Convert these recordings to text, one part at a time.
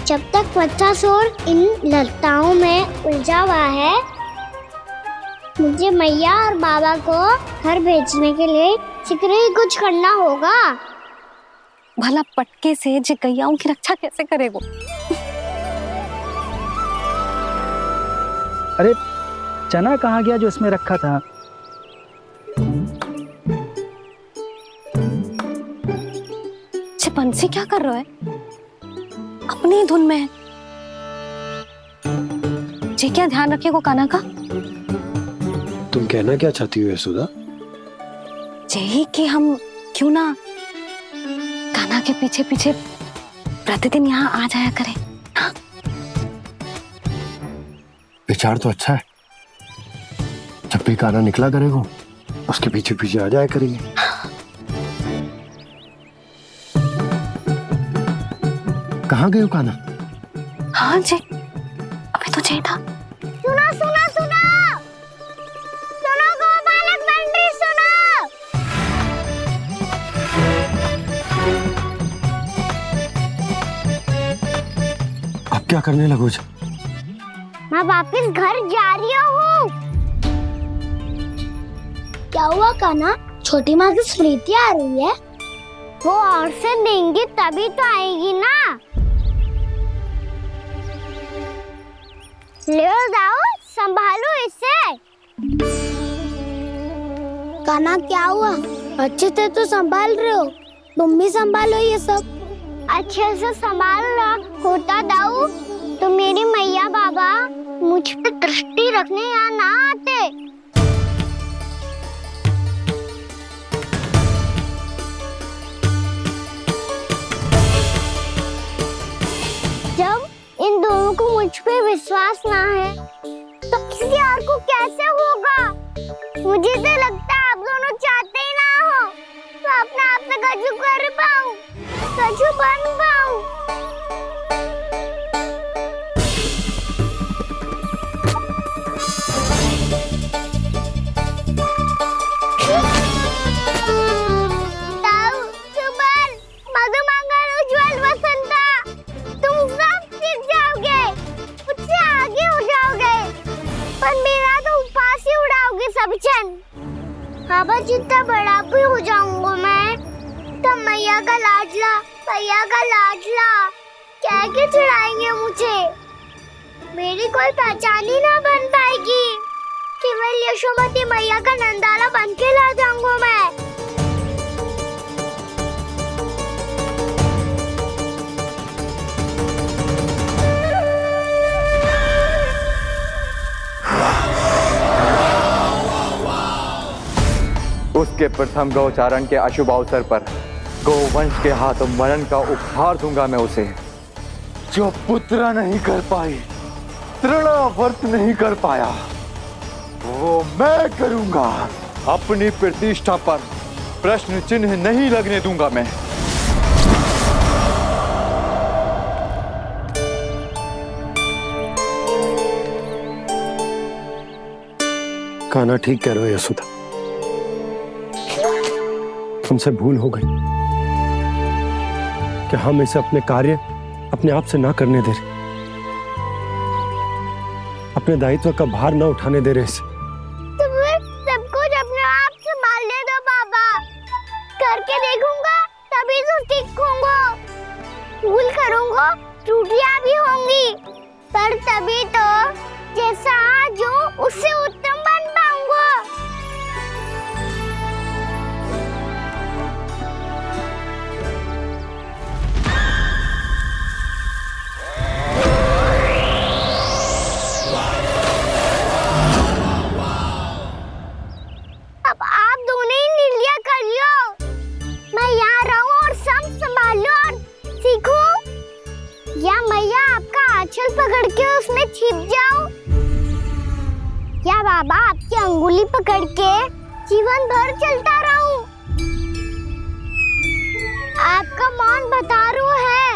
जब तक बच्चासुर इन लताओं में उलझा हुआ है, मुझे मैया और बाबा को घर भेजने के लिए शीघ्र ही कुछ करना होगा। भला पटके से जिकैयाओं की रक्षा कैसे करेगो? अरे चना कहाँ गया जो इसमें रखा था? बंसी क्या कर रहा है? अपनी ही धुन में है। जी क्या ध्यान रखिएगो कान्हा का। तुम कहना क्या चाहती हो यशोदा? यही कि हम क्यों ना कान्हा के पीछे पीछे प्रतिदिन यहाँ आ जाया करें। हाँ? विचार तो अच्छा है। जब भी कान्हा निकला करेगा उसके पीछे पीछे आ जाया करेंगे। कहाँ गए हो कान्हा? हाँ जी, अभी तो चाहिए था। सुनो सुनो सुनो सुनो गोपालक बंटी सुनो। अब क्या करने लगो? मैं वापस घर जा रही हूँ। क्या हुआ कान्हा? छोटी माँ की स्मृति आ रही है। वो और से देंगी तभी तो आएगी ना। ले जाओ, संभालो इसे। कान्हा क्या हुआ? अच्छे से तो संभाल रहे हो, तुम भी संभालो ये सब। अच्छे से संभालना होता दाऊ तो मेरी मैया बाबा मुझ पे दृष्टि रखने यहाँ ना आते। जब इन दोनों को मुझ पे विश्वास ना है तो किसी और को कैसे होगा? मुझे तो लगता है आप दोनों चाहते ही ना हो तो अपने आप से गजू कर पाऊं, गजू बन पाऊं। ताऊ, सुबल, मधुमंगल, उज्जवल, वसंता, तुम सब सीख जाओगे, मुझसे आगे हो जाओगे, पर मेरा तो उपवास ही उड़ाओगे सब जन। बाबा जितना बड़ा भी हो जाऊंगा मैं, तब मैया का लाडला, भैया का लाडला क्या के चढ़ाएंगे मुझे। मेरी कोई पहचान ही ना बन पाएगी। केवल यशोमती मैया का नंदाला बन के ला जाऊंगा मैं। उसके प्रथम गौचारण के अशुभ अवसर पर गोवंश के हाथों मरण का उपहार दूंगा मैं उसे। जो पुत्र नहीं कर पाई, तृणावर्त नहीं कर पाया, वो मैं करूंगा। अपनी प्रतिष्ठा पर प्रश्न चिन्ह नहीं लगने दूंगा मैं। कान्हा ठीक कह रहे हो यशोदा, तुमसे भूल हो गई कि हम इसे अपने कार्य अपने आप से ना करने दे रहे, अपने दायित्व का भार ना उठाने दे रहे इसे। तो फिर सब कुछ अपने आप संभालने दो बाबा, करके देखूंगा तभी तो सीखूंगा। भूल करूंगा, त्रुटियां भी होंगी, पर तभी तो जैसा आज हूँ उससे उत्तम बन पाऊंगा। अब आप दोनों ही निर्णय कर लो। मैं यहाँ रहूं और सब संभालूं और सीखूं, या मैया आपका आंचल पकड़ के उसमें छिप जाऊं, या बाबा आपकी अंगुली पकड़ के जीवन भर चलता रहूं। आपका मौन बतारू है।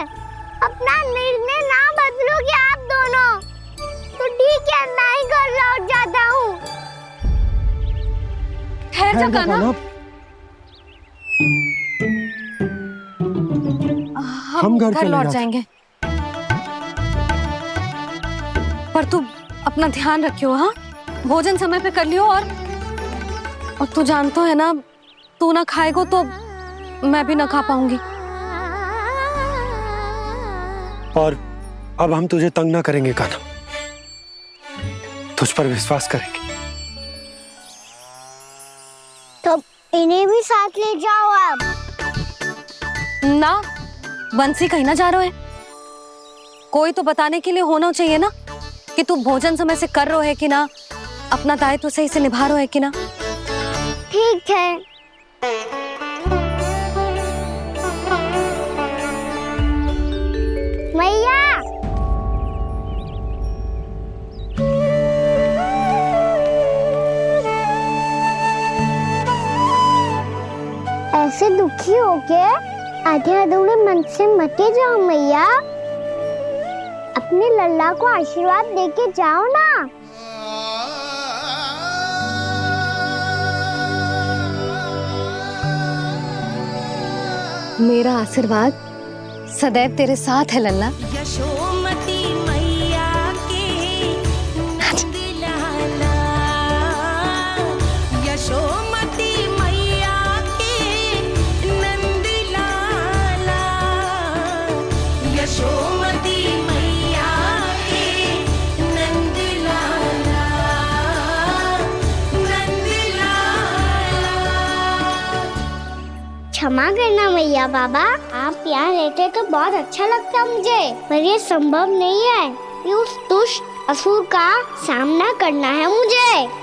अपना निर्णय ना बदलोगे आप दोनों तो ठीक है, मैं ही घर लौट जाता हूँ। ठहर जा कान्हा, हम घर लौट चले जाएंगे। पर तू अपना ध्यान रखियो। हाँ, भोजन समय पे कर लियो। और तू जानतो है ना, तू ना खाएगो तो मैं भी ना खा पाऊंगी। और अब हम तुझे तंग ना करेंगे कान्हा, तुझ पर विश्वास करेंगे। तो इन्हें भी साथ ले जाओ अब। ना, बंसी कहीं ना जा रहे है। कोई तो बताने के लिए होना चाहिए ना कि तू भोजन समय से कर रहा है कि ना, अपना दायित्व सही से निभा रहा है कि ना। ठीक है। मैया, ऐसे दुखी हो के आधे अधूरे मन से मत जाओ मैया। अपने लल्ला को आशीर्वाद देके जाओ ना। मेरा आशीर्वाद सदैव तेरे साथ है लल्ला। यशोमती मैया के नंद लाला, यशोमती मैया के नंद लाला, यशोमती मैया के नंद लाला, नंद लाला। क्षमा करना मैया बाबा, आप यहाँ रहते तो बहुत अच्छा लगता मुझे, पर ये संभव नहीं है। ये उस दुष्ट असुर का सामना करना है मुझे।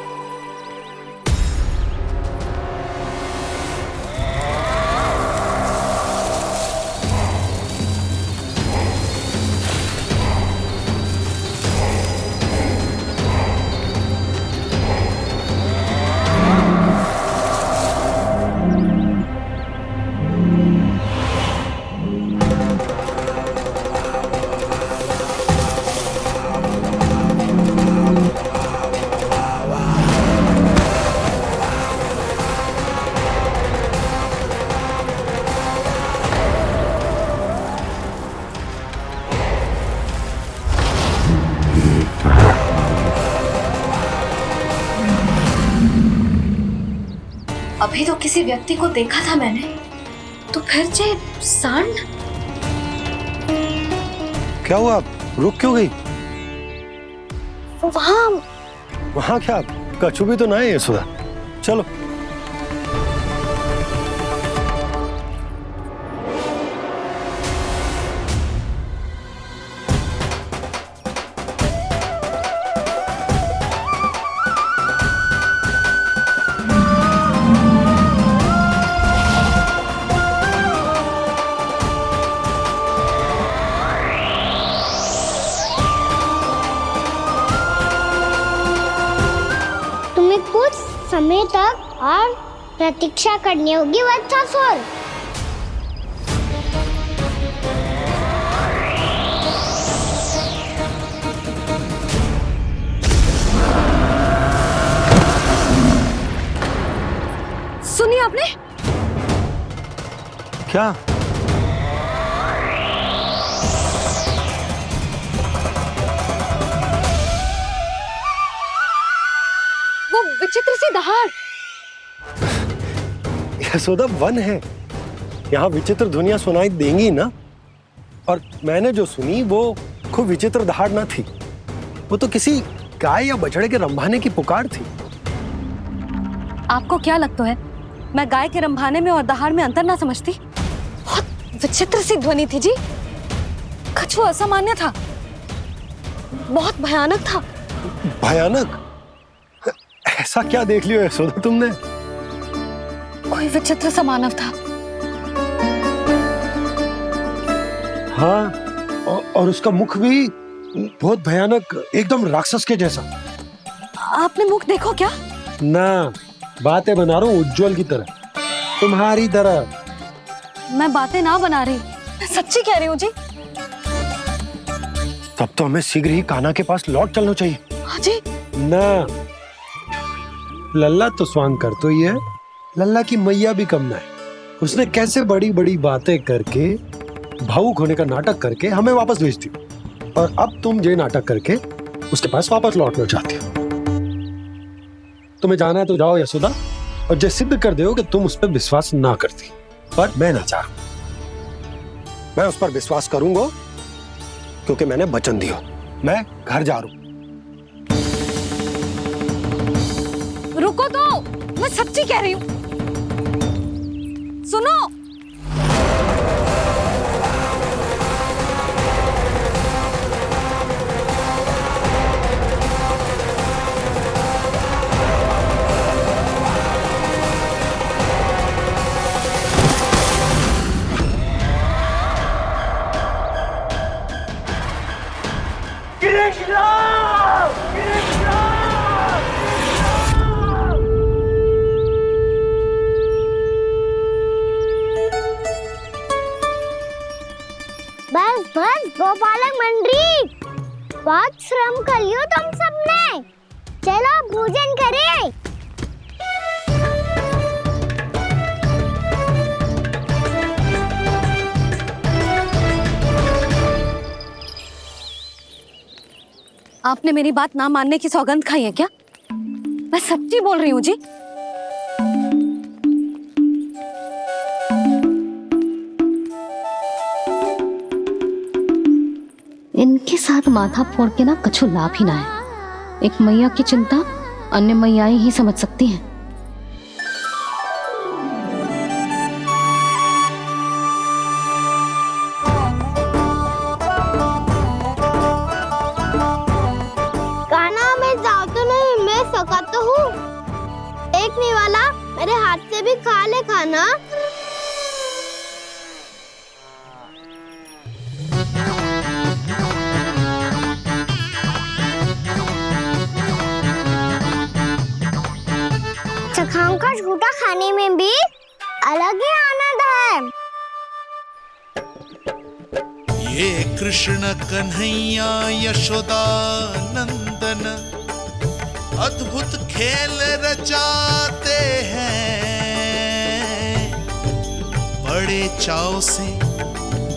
अभी तो किसी व्यक्ति को देखा था मैंने, तो फिर जे सांड। क्या हुआ, रुक क्यों गई? वहाँ क्या कछु भी तो ना है सुधा। चलो। कुछ समय तक और प्रतीक्षा करनी होगी वत्सासुर। सुनिए आपने क्या? वो विचित्र सी दहाड़। यशोदा, वन है, यहाँ विचित्र ध्वनियां सुनाई देंगी ना। और मैंने जो सुनी वो खूब विचित्र दहाड़ ना थी, वो तो किसी गाय या बछड़े के रंभाने की पुकार थी। आपको क्या लगता है मैं गाय के रंभाने में और दहाड़ में अंतर ना समझती? बहुत विचित्र सी ध्वनि थी जी, कुछ वो असामान्य था, बहुत भयानक था। भयानक? ऐसा क्या देख लियो यशोदा तुमने? कोई विचित्र सा मानव था। हाँ, और उसका मुख भी बहुत भयानक, एकदम राक्षस के जैसा। आपने मुख देखो क्या? ना, बातें बना रहा हूँ उज्जवल की तरह, तुम्हारी तरह। मैं बातें ना बना रही, मैं सच्ची कह रही हूँ जी। तब तो हमें शीघ्र ही कान्हा के पास लौट चलना चाहिए। हाँ जी। ना, लल्ला तो स्वांग कर तो ही है, लल्ला की मैया भी कम ना है। उसने कैसे बड़ी बड़ी बातें करके, भावुक होने का नाटक करके हमें वापस भेज दी, और अब तुम ये नाटक करके उसके पास वापस लौटना चाहती हो। तुम्हें जाना है तो जाओ यशोदा, और जो सिद्ध कर दो कि तुम उस पर विश्वास ना करती। पर मैं ना चाहूं, मैं उस पर विश्वास करूंगा क्योंकि मैंने वचन दिया। मैं घर जा रहा हूं। रुको तो, मैं सच्ची कह रही हूँ। सुनो, बस बस गोपालक मंडली, बहुत श्रम कर लियो तुम सबने। चलो भोजन करें। आपने मेरी बात ना मानने की सौगंध खाई है क्या? मैं सच्ची बोल रही हूँ जी। इनके साथ माथा फोड़ के ना कछु लाभ ही ना है। एक मैया की चिंता अन्य मैयाएं ही समझ सकती हैं। खाना मैं जाओ तो नहीं, मैं सका तो हूँ। एक नहीं वाला मेरे हाथ से भी खा ले खाना। चखाओं का झूठा खाने में भी अलग ही आनंद है। ये कृष्ण कन्हैया यशोदा नंदन अद्भुत खेल रचाते हैं, बड़े चाव से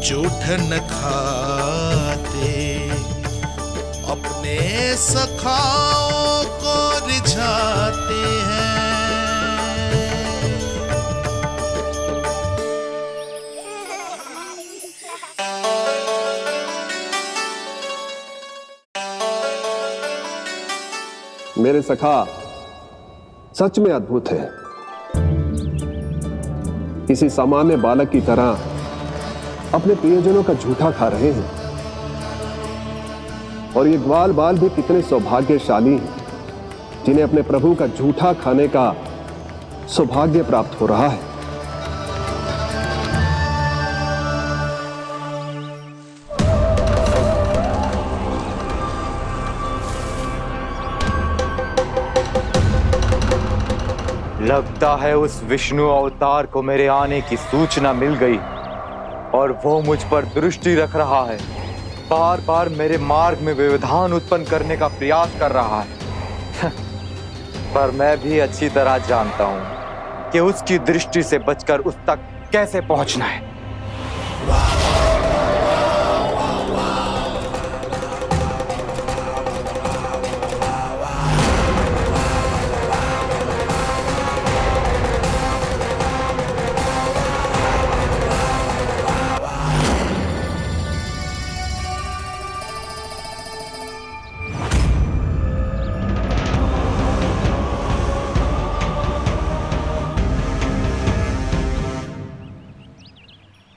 जूठन खाते, अपने सखाओं को रिझाते हैं। मेरे सखा सच में अद्भुत है। किसी सामान्य बालक की तरह अपने प्रियजनों का झूठा खा रहे हैं। और ये ग्वाल बाल भी कितने सौभाग्यशाली हैं जिन्हें अपने प्रभु का झूठा खाने का सौभाग्य प्राप्त हो रहा है। लगता है उस विष्णु अवतार को मेरे आने की सूचना मिल गई और वो मुझ पर दृष्टि रख रहा है। बार बार मेरे मार्ग में व्यवधान उत्पन्न करने का प्रयास कर रहा है। पर मैं भी अच्छी तरह जानता हूं कि उसकी दृष्टि से बचकर उस तक कैसे पहुंचना है।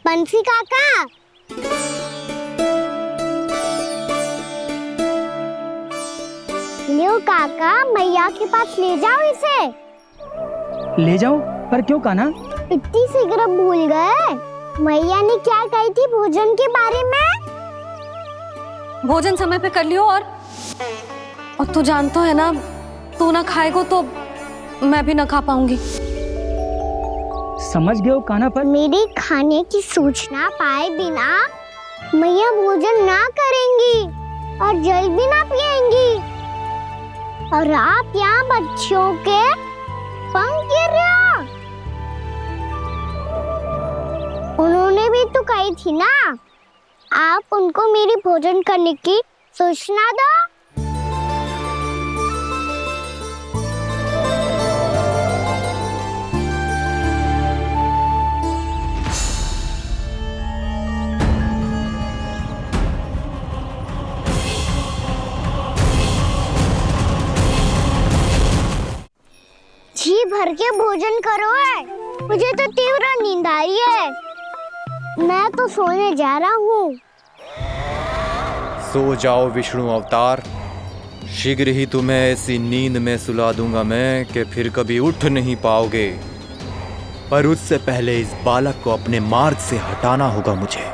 बंसी काका, लियो काका, मैया के पास ले जाओ इसे। ले जाओ, पर क्यों कान्हा? इतनी शीघ्र भूल गए? मैया ने क्या कही थी भोजन के बारे में? भोजन समय पे कर लियो। और तू जानता है ना, तू ना खाएगो तो मैं भी ना खा पाऊंगी। समझ गए हो कान्हा, पर मेरे खाने की सूचना पाए बिना मैया भोजन ना करेंगी और जल भी ना पिएंगी। और आप यहाँ बच्चों के पंख गिर रहे हो। उन्होंने भी तो कही थी ना, आप उनको मेरी भोजन करने की सूचना दो। मुझे तो तीव्र नींद आ रही है। मैं तो सोने जा रहा हूँ। सो जाओ विष्णु अवतार, शीघ्र ही तुम्हें ऐसी नींद में सुला दूंगा मैं कि फिर कभी उठ नहीं पाओगे। पर उससे पहले इस बालक को अपने मार्ग से हटाना होगा मुझे।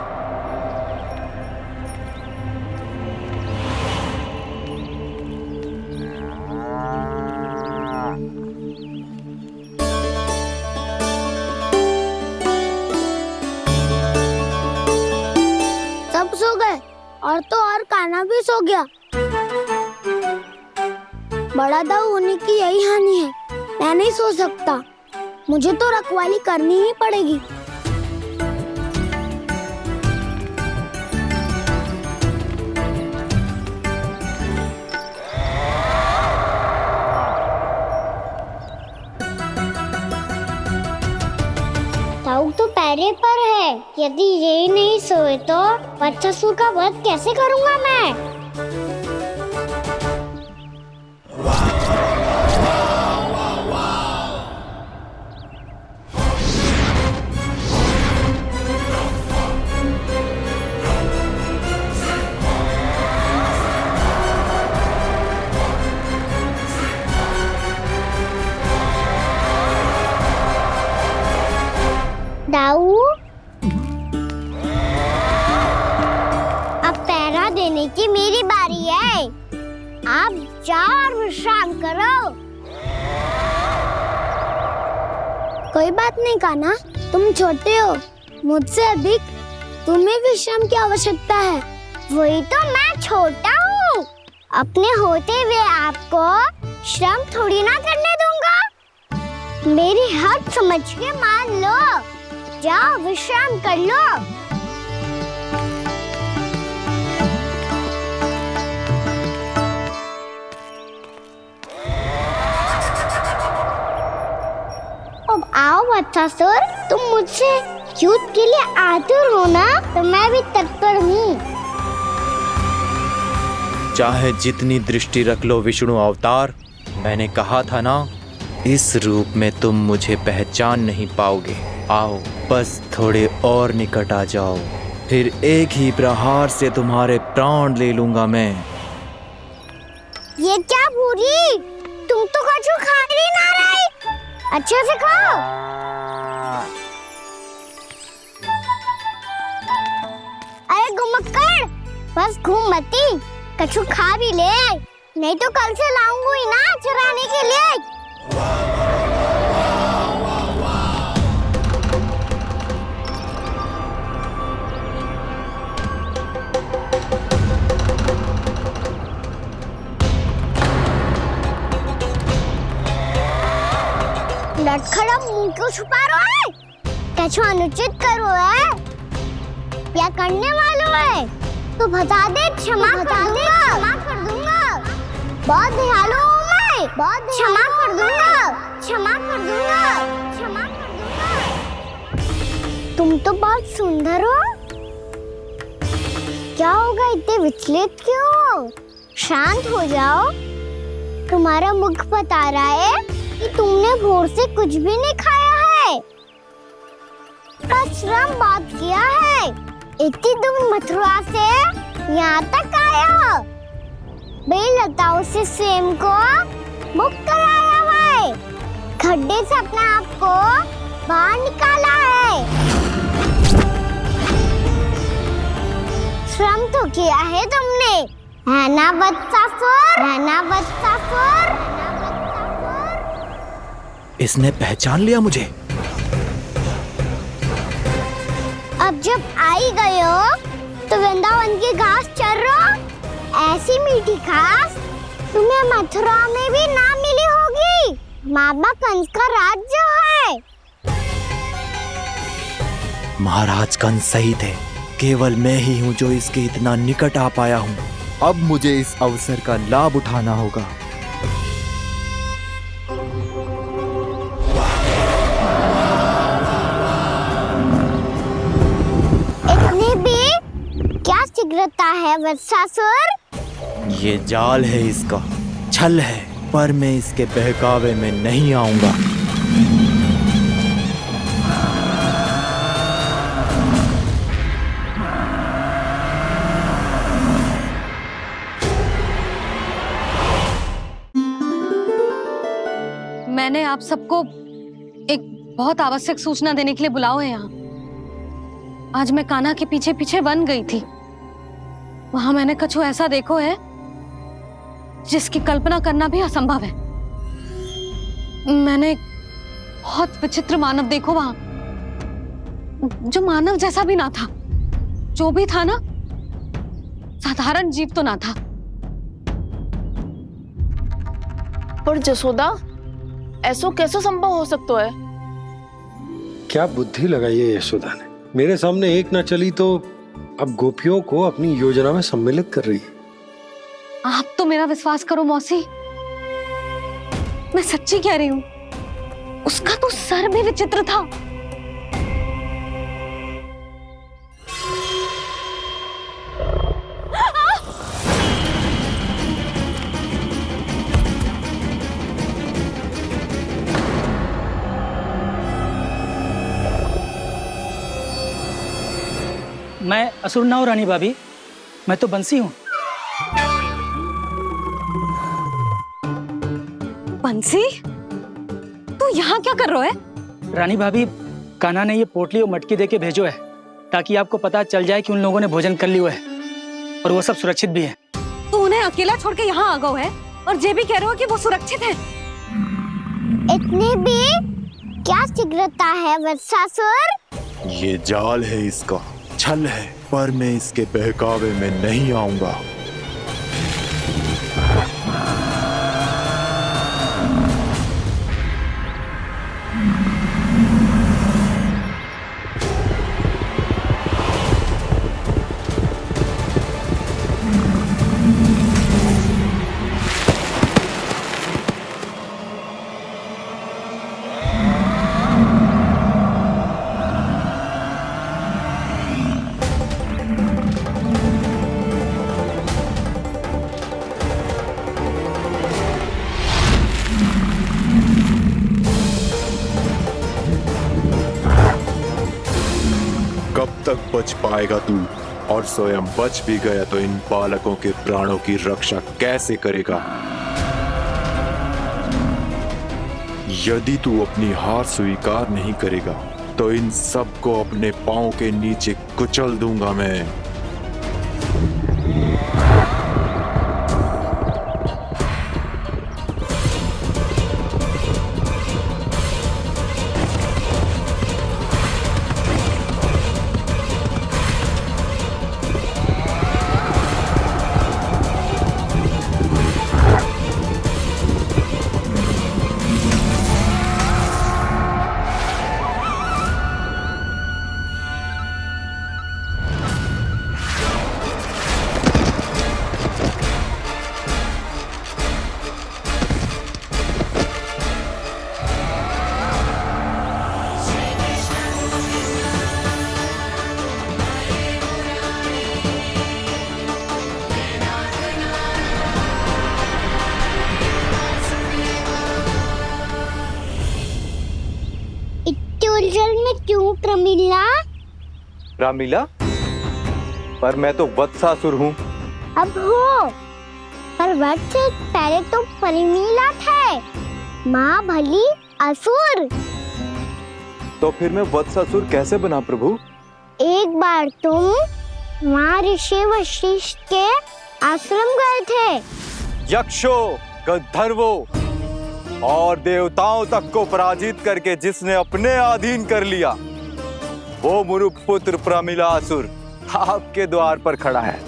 सब सो गए और तो और कान्हा भी सो गया। बड़ा दाऊ होने की यही हानि है। मैं नहीं सो सकता, मुझे तो रखवाली करनी ही पड़ेगी। ताऊ तो पैरे पर है। यदि यही नहीं सोए तो वत्सासुर का वध कैसे करूंगा मैं? दाऊ, अब पहरा देने की मेरी बारी है। आप जाओ और विश्राम करो। कोई बात नहीं कान्हा, तुम छोटे हो, मुझसे अधिक तुम्हें विश्राम की आवश्यकता है। वही तो, मैं छोटा हूँ। अपने होते हुए आपको श्रम थोड़ी ना करने दूंगा। मेरी हद समझ के मान लो। जाओ विश्राम कर लो। अब आओ वत्सासुर, तुम मुझसे युद्ध के लिए आतुर हो ना, तो मैं भी तत्पर हूँ। चाहे जितनी दृष्टि रख लो विष्णु अवतार, मैंने कहा था ना, इस रूप में तुम मुझे पहचान नहीं पाओगे। आओ बस थोड़े और निकट आ जाओ, फिर एक ही प्रहार से तुम्हारे प्राण ले लूंगा मैं। ये क्या भूरी, तुम तो कछु खा ही ना रही। अच्छे से खाओ। अरे गुमक्कड़, बस घूम मती, कछु खा भी ले, नहीं तो कल से लाऊंगी ही ना चराने के लिए। लटखड़ा मुंह क्यों छुपा रहा है? कछु अनुचित करो है या करने वालों है तो बता दे, क्षमा कर दूंगा। बहुत दयालु हूँ मैं, बहुत क्षमा कर दूंगा। तुम तो बहुत सुंदर हो। क्या होगा, इतने विचलित क्यों हो? शांत हो जाओ। तुम्हारा मुख बता रहा है कि तुमने भोर से कुछ भी नहीं खाया है, श्रम बहुत किया है। इतनी दूर मथुरा से यहाँ तक आया हो, बेलताओं से स्वयं को मुक्त कराया हुआ है, खड्डे से अपने आप को बाहर निकाला है। श्रम तो किया है तुमने, है ना वत्सासुर? इसने पहचान लिया मुझे। अब जब आ ही गए हो तो वृंदावन की घास चर रहो। ऐसी मीठी घास तुम्हें मथुरा में भी ना मिली होगी। मामा कंस का राज्य है। महाराज कंस सही थे, केवल मैं ही हूँ जो इसके इतना निकट आ पाया हूँ। अब मुझे इस अवसर का लाभ उठाना होगा। इतनी भी क्या शीघ्रता है वत्सासुर? ये जाल है इसका, छल है, पर मैं इसके बहकावे में नहीं आऊंगा। आप सबको एक बहुत आवश्यक सूचना देने के लिए बुलाओ है यहाँ। आज मैं कान्हा के पीछे पीछे वन गई थी। वहां मैंने कुछ ऐसा देखो है जिसकी कल्पना करना भी असंभव है। मैंने एक बहुत विचित्र मानव देखो वहां, जो मानव जैसा भी ना था। जो भी था ना, साधारण जीव तो ना था। पर जसोदा, ऐसो कैसे संभव हो सकता है? क्या बुद्धि लगाई है यशोदा ने। मेरे सामने एक ना चली तो अब गोपियों को अपनी योजना में सम्मिलित कर रही है। आप तो मेरा विश्वास करो मौसी, मैं सच्ची कह रही हूं। उसका तो सर भी विचित्र था। मैं असुर ना हूँ रानी भाभी, मैं तो बंसी हूँ। बंसी, तू यहाँ क्या कर रहा है? रानी भाभी, कान्हा ने ये पोटली और मटकी देके भेजो है ताकि आपको पता चल जाए कि उन लोगों ने भोजन कर लिया है और वो सब सुरक्षित भी है। तू उन्हें अकेला छोड़ के यहाँ आ गया है और ये भी कह रहे हो कि वो सुरक्षित है। इतनी भी क्या शीघ्रता है वत्सासुर? ये जाल है, इसका छल है, पर मैं इसके बहकावे में नहीं आऊंगा। कब तक बच पाएगा तू? और स्वयं बच भी गया तो इन बालकों के प्राणों की रक्षा कैसे करेगा? यदि तू अपनी हार स्वीकार नहीं करेगा तो इन सबको अपने पांव के नीचे कुचल दूंगा मैं। उलझन में क्यों प्रमिला? रामीला, पर मैं तो वत्सासुर हूँ। अब हो, पर वक्त से पहले तो परिमीला थे, माँ भली असुर। तो फिर मैं वत्सासुर कैसे बना प्रभु? एक बार तुम माँ ऋषि वशिष्ठ के आश्रम गए थे। यक्षो, गंधर्वों और देवताओं तक को पराजित करके जिसने अपने अधीन कर लिया, वो मुरुपुत्र प्रमिलासुर आपके द्वार पर खड़ा है।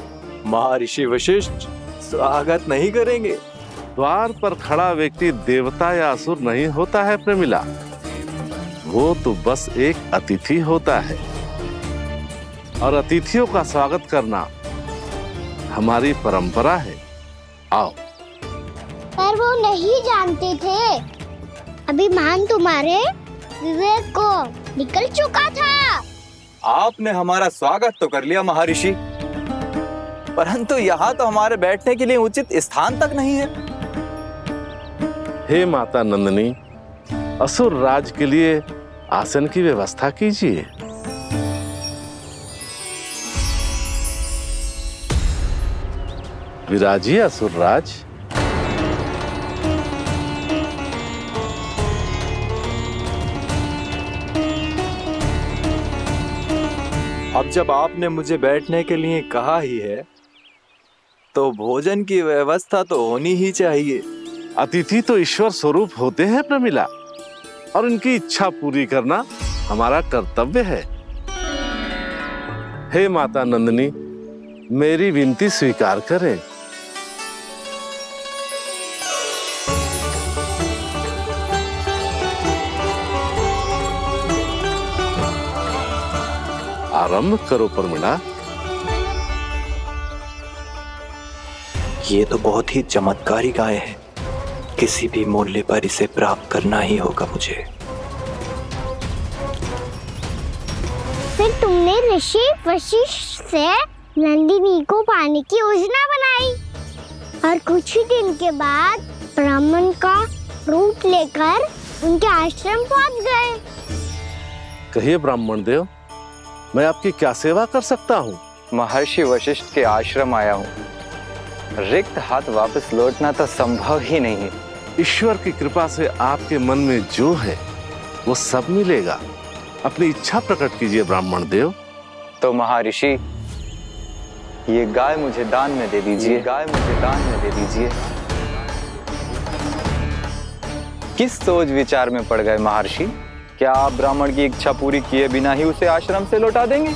महर्षि वशिष्ठ स्वागत नहीं करेंगे? द्वार पर खड़ा व्यक्ति देवता या असुर नहीं होता है प्रमिला, वो तो बस एक अतिथि होता है और अतिथियों का स्वागत करना हमारी परंपरा है। आओ। पर वो नहीं जानते थे, अभिमान तुम्हारे विवेक को निकल चुका था। आपने हमारा स्वागत तो कर लिया महर्षि, परंतु यहाँ तो हमारे बैठने के लिए उचित स्थान तक नहीं है। हे माता नंदिनी, असुर राज के लिए आसन की व्यवस्था कीजिए। विराजिए असुर राज। अब जब आपने मुझे बैठने के लिए कहा ही है तो भोजन की व्यवस्था तो होनी ही चाहिए। अतिथि तो ईश्वर स्वरूप होते हैं प्रमिला, और उनकी इच्छा पूरी करना हमारा कर्तव्य है। हे माता नंदिनी, मेरी विनती स्वीकार करें। आरंभ करो प्रमिला। ये तो बहुत ही चमत्कारी गाय है, किसी भी मूल्य पर इसे प्राप्त करना ही होगा मुझे। फिर तुमने ऋषि वशिष्ठ से नंदिनी को पाने की योजना बनाई और कुछ ही दिन के बाद ब्राह्मण का रूप लेकर उनके आश्रम पहुंच गए। कहिए ब्राह्मण देव, मैं आपकी क्या सेवा कर सकता हूँ? महर्षि वशिष्ठ के आश्रम आया हूँ। रिक्त हाथ वापस लौटना तो संभव ही नहीं है। ईश्वर की कृपा से आपके मन में जो है वो सब मिलेगा। अपनी इच्छा प्रकट कीजिए ब्राह्मण देव। तो महर्षि, ये गाय मुझे दान में दे दीजिए। गाय मुझे दान में दे दीजिए। किस सोच विचार में पड़ गए महर्षि? क्या आप ब्राह्मण की इच्छा पूरी किए बिना ही उसे आश्रम से लौटा देंगे?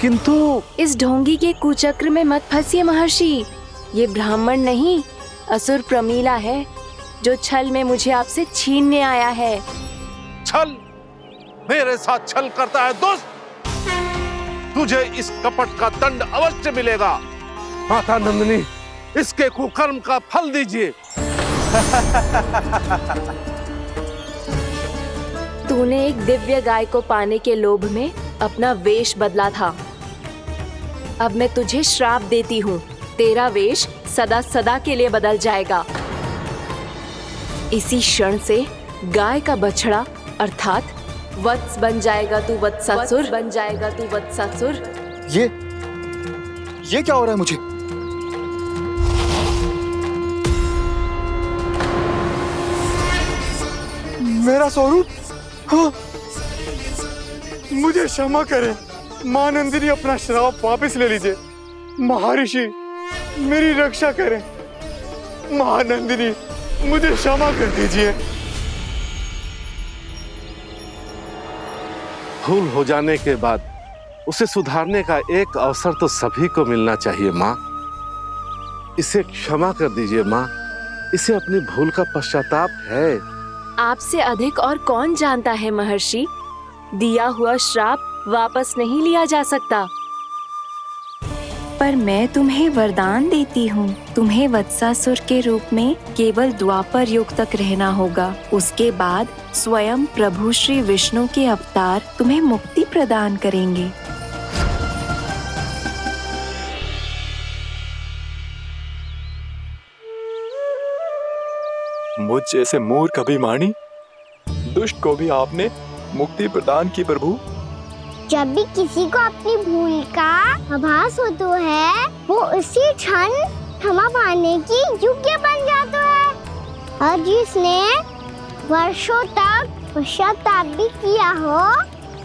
किंतु इस ढोंगी के कुचक्र में मत फंसिए महर्षि। ये ब्राह्मण नहीं, असुर प्रमीला है जो छल में मुझे आपसे छीनने आया है। छल? मेरे साथ छल करता है दोस्त? तुझे इस कपट का दंड अवश्य मिलेगा। माता नंदिनी, इसके कुकर्म का फल दीजिए। तूने एक दिव्य गाय को पाने के लोभ में अपना वेश बदला था। अब मैं तुझे श्राप देती हूँ, तेरा वेश सदा सदा के लिए बदल जाएगा। इसी क्षण से गाय का बछड़ा अर्थात वत्स बन जाएगा तू वत्सासुर। बन जाएगा तू वत्सासुर। ये क्या हो रहा है मुझे? मेरा स्वरूप? हाँ। मुझे क्षमा करें मां नंदिनी, अपना श्राप वापस ले लीजिए। महर्षि, मेरी रक्षा करें। मां नंदिनी, मुझे क्षमा कर दीजिए। भूल हो जाने के बाद उसे सुधारने का एक अवसर तो सभी को मिलना चाहिए माँ। इसे क्षमा कर दीजिए माँ, इसे अपनी भूल का पश्चाताप है। आपसे अधिक और कौन जानता है महर्षि, दिया हुआ श्राप वापस नहीं लिया जा सकता। पर मैं तुम्हें वरदान देती हूँ, तुम्हें वत्सासुर के रूप में केवल द्वापर युग तक रहना होगा। उसके बाद स्वयं प्रभु श्री विष्णु के अवतार तुम्हें मुक्ति प्रदान करेंगे। मुझ जैसे मूर्ख अभिमानी दुष्ट को भी आपने मुक्ति प्रदान की प्रभु। जब भी किसी को अपनी भूल का आभास होता है, वो उसी क्षण क्षमा पाने की योग्य बन जाता है। और जिसने वर्षों तक पश्चाताप भी किया हो,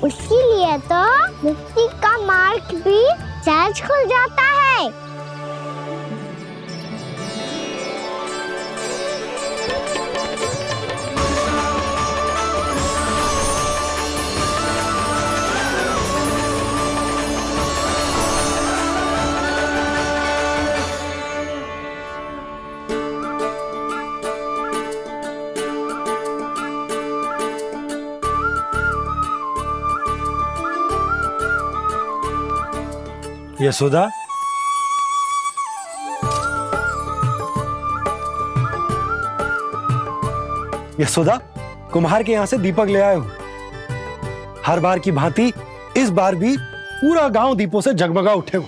उसके लिए तो मुक्ति का मार्ग भी सहज खुल जाता है। यशोदा, यशोदा, कुम्हार के यहाँ से दीपक ले आया हूं। हर बार की भांति इस बार भी पूरा गांव दीपों से जगमगा उठे हो।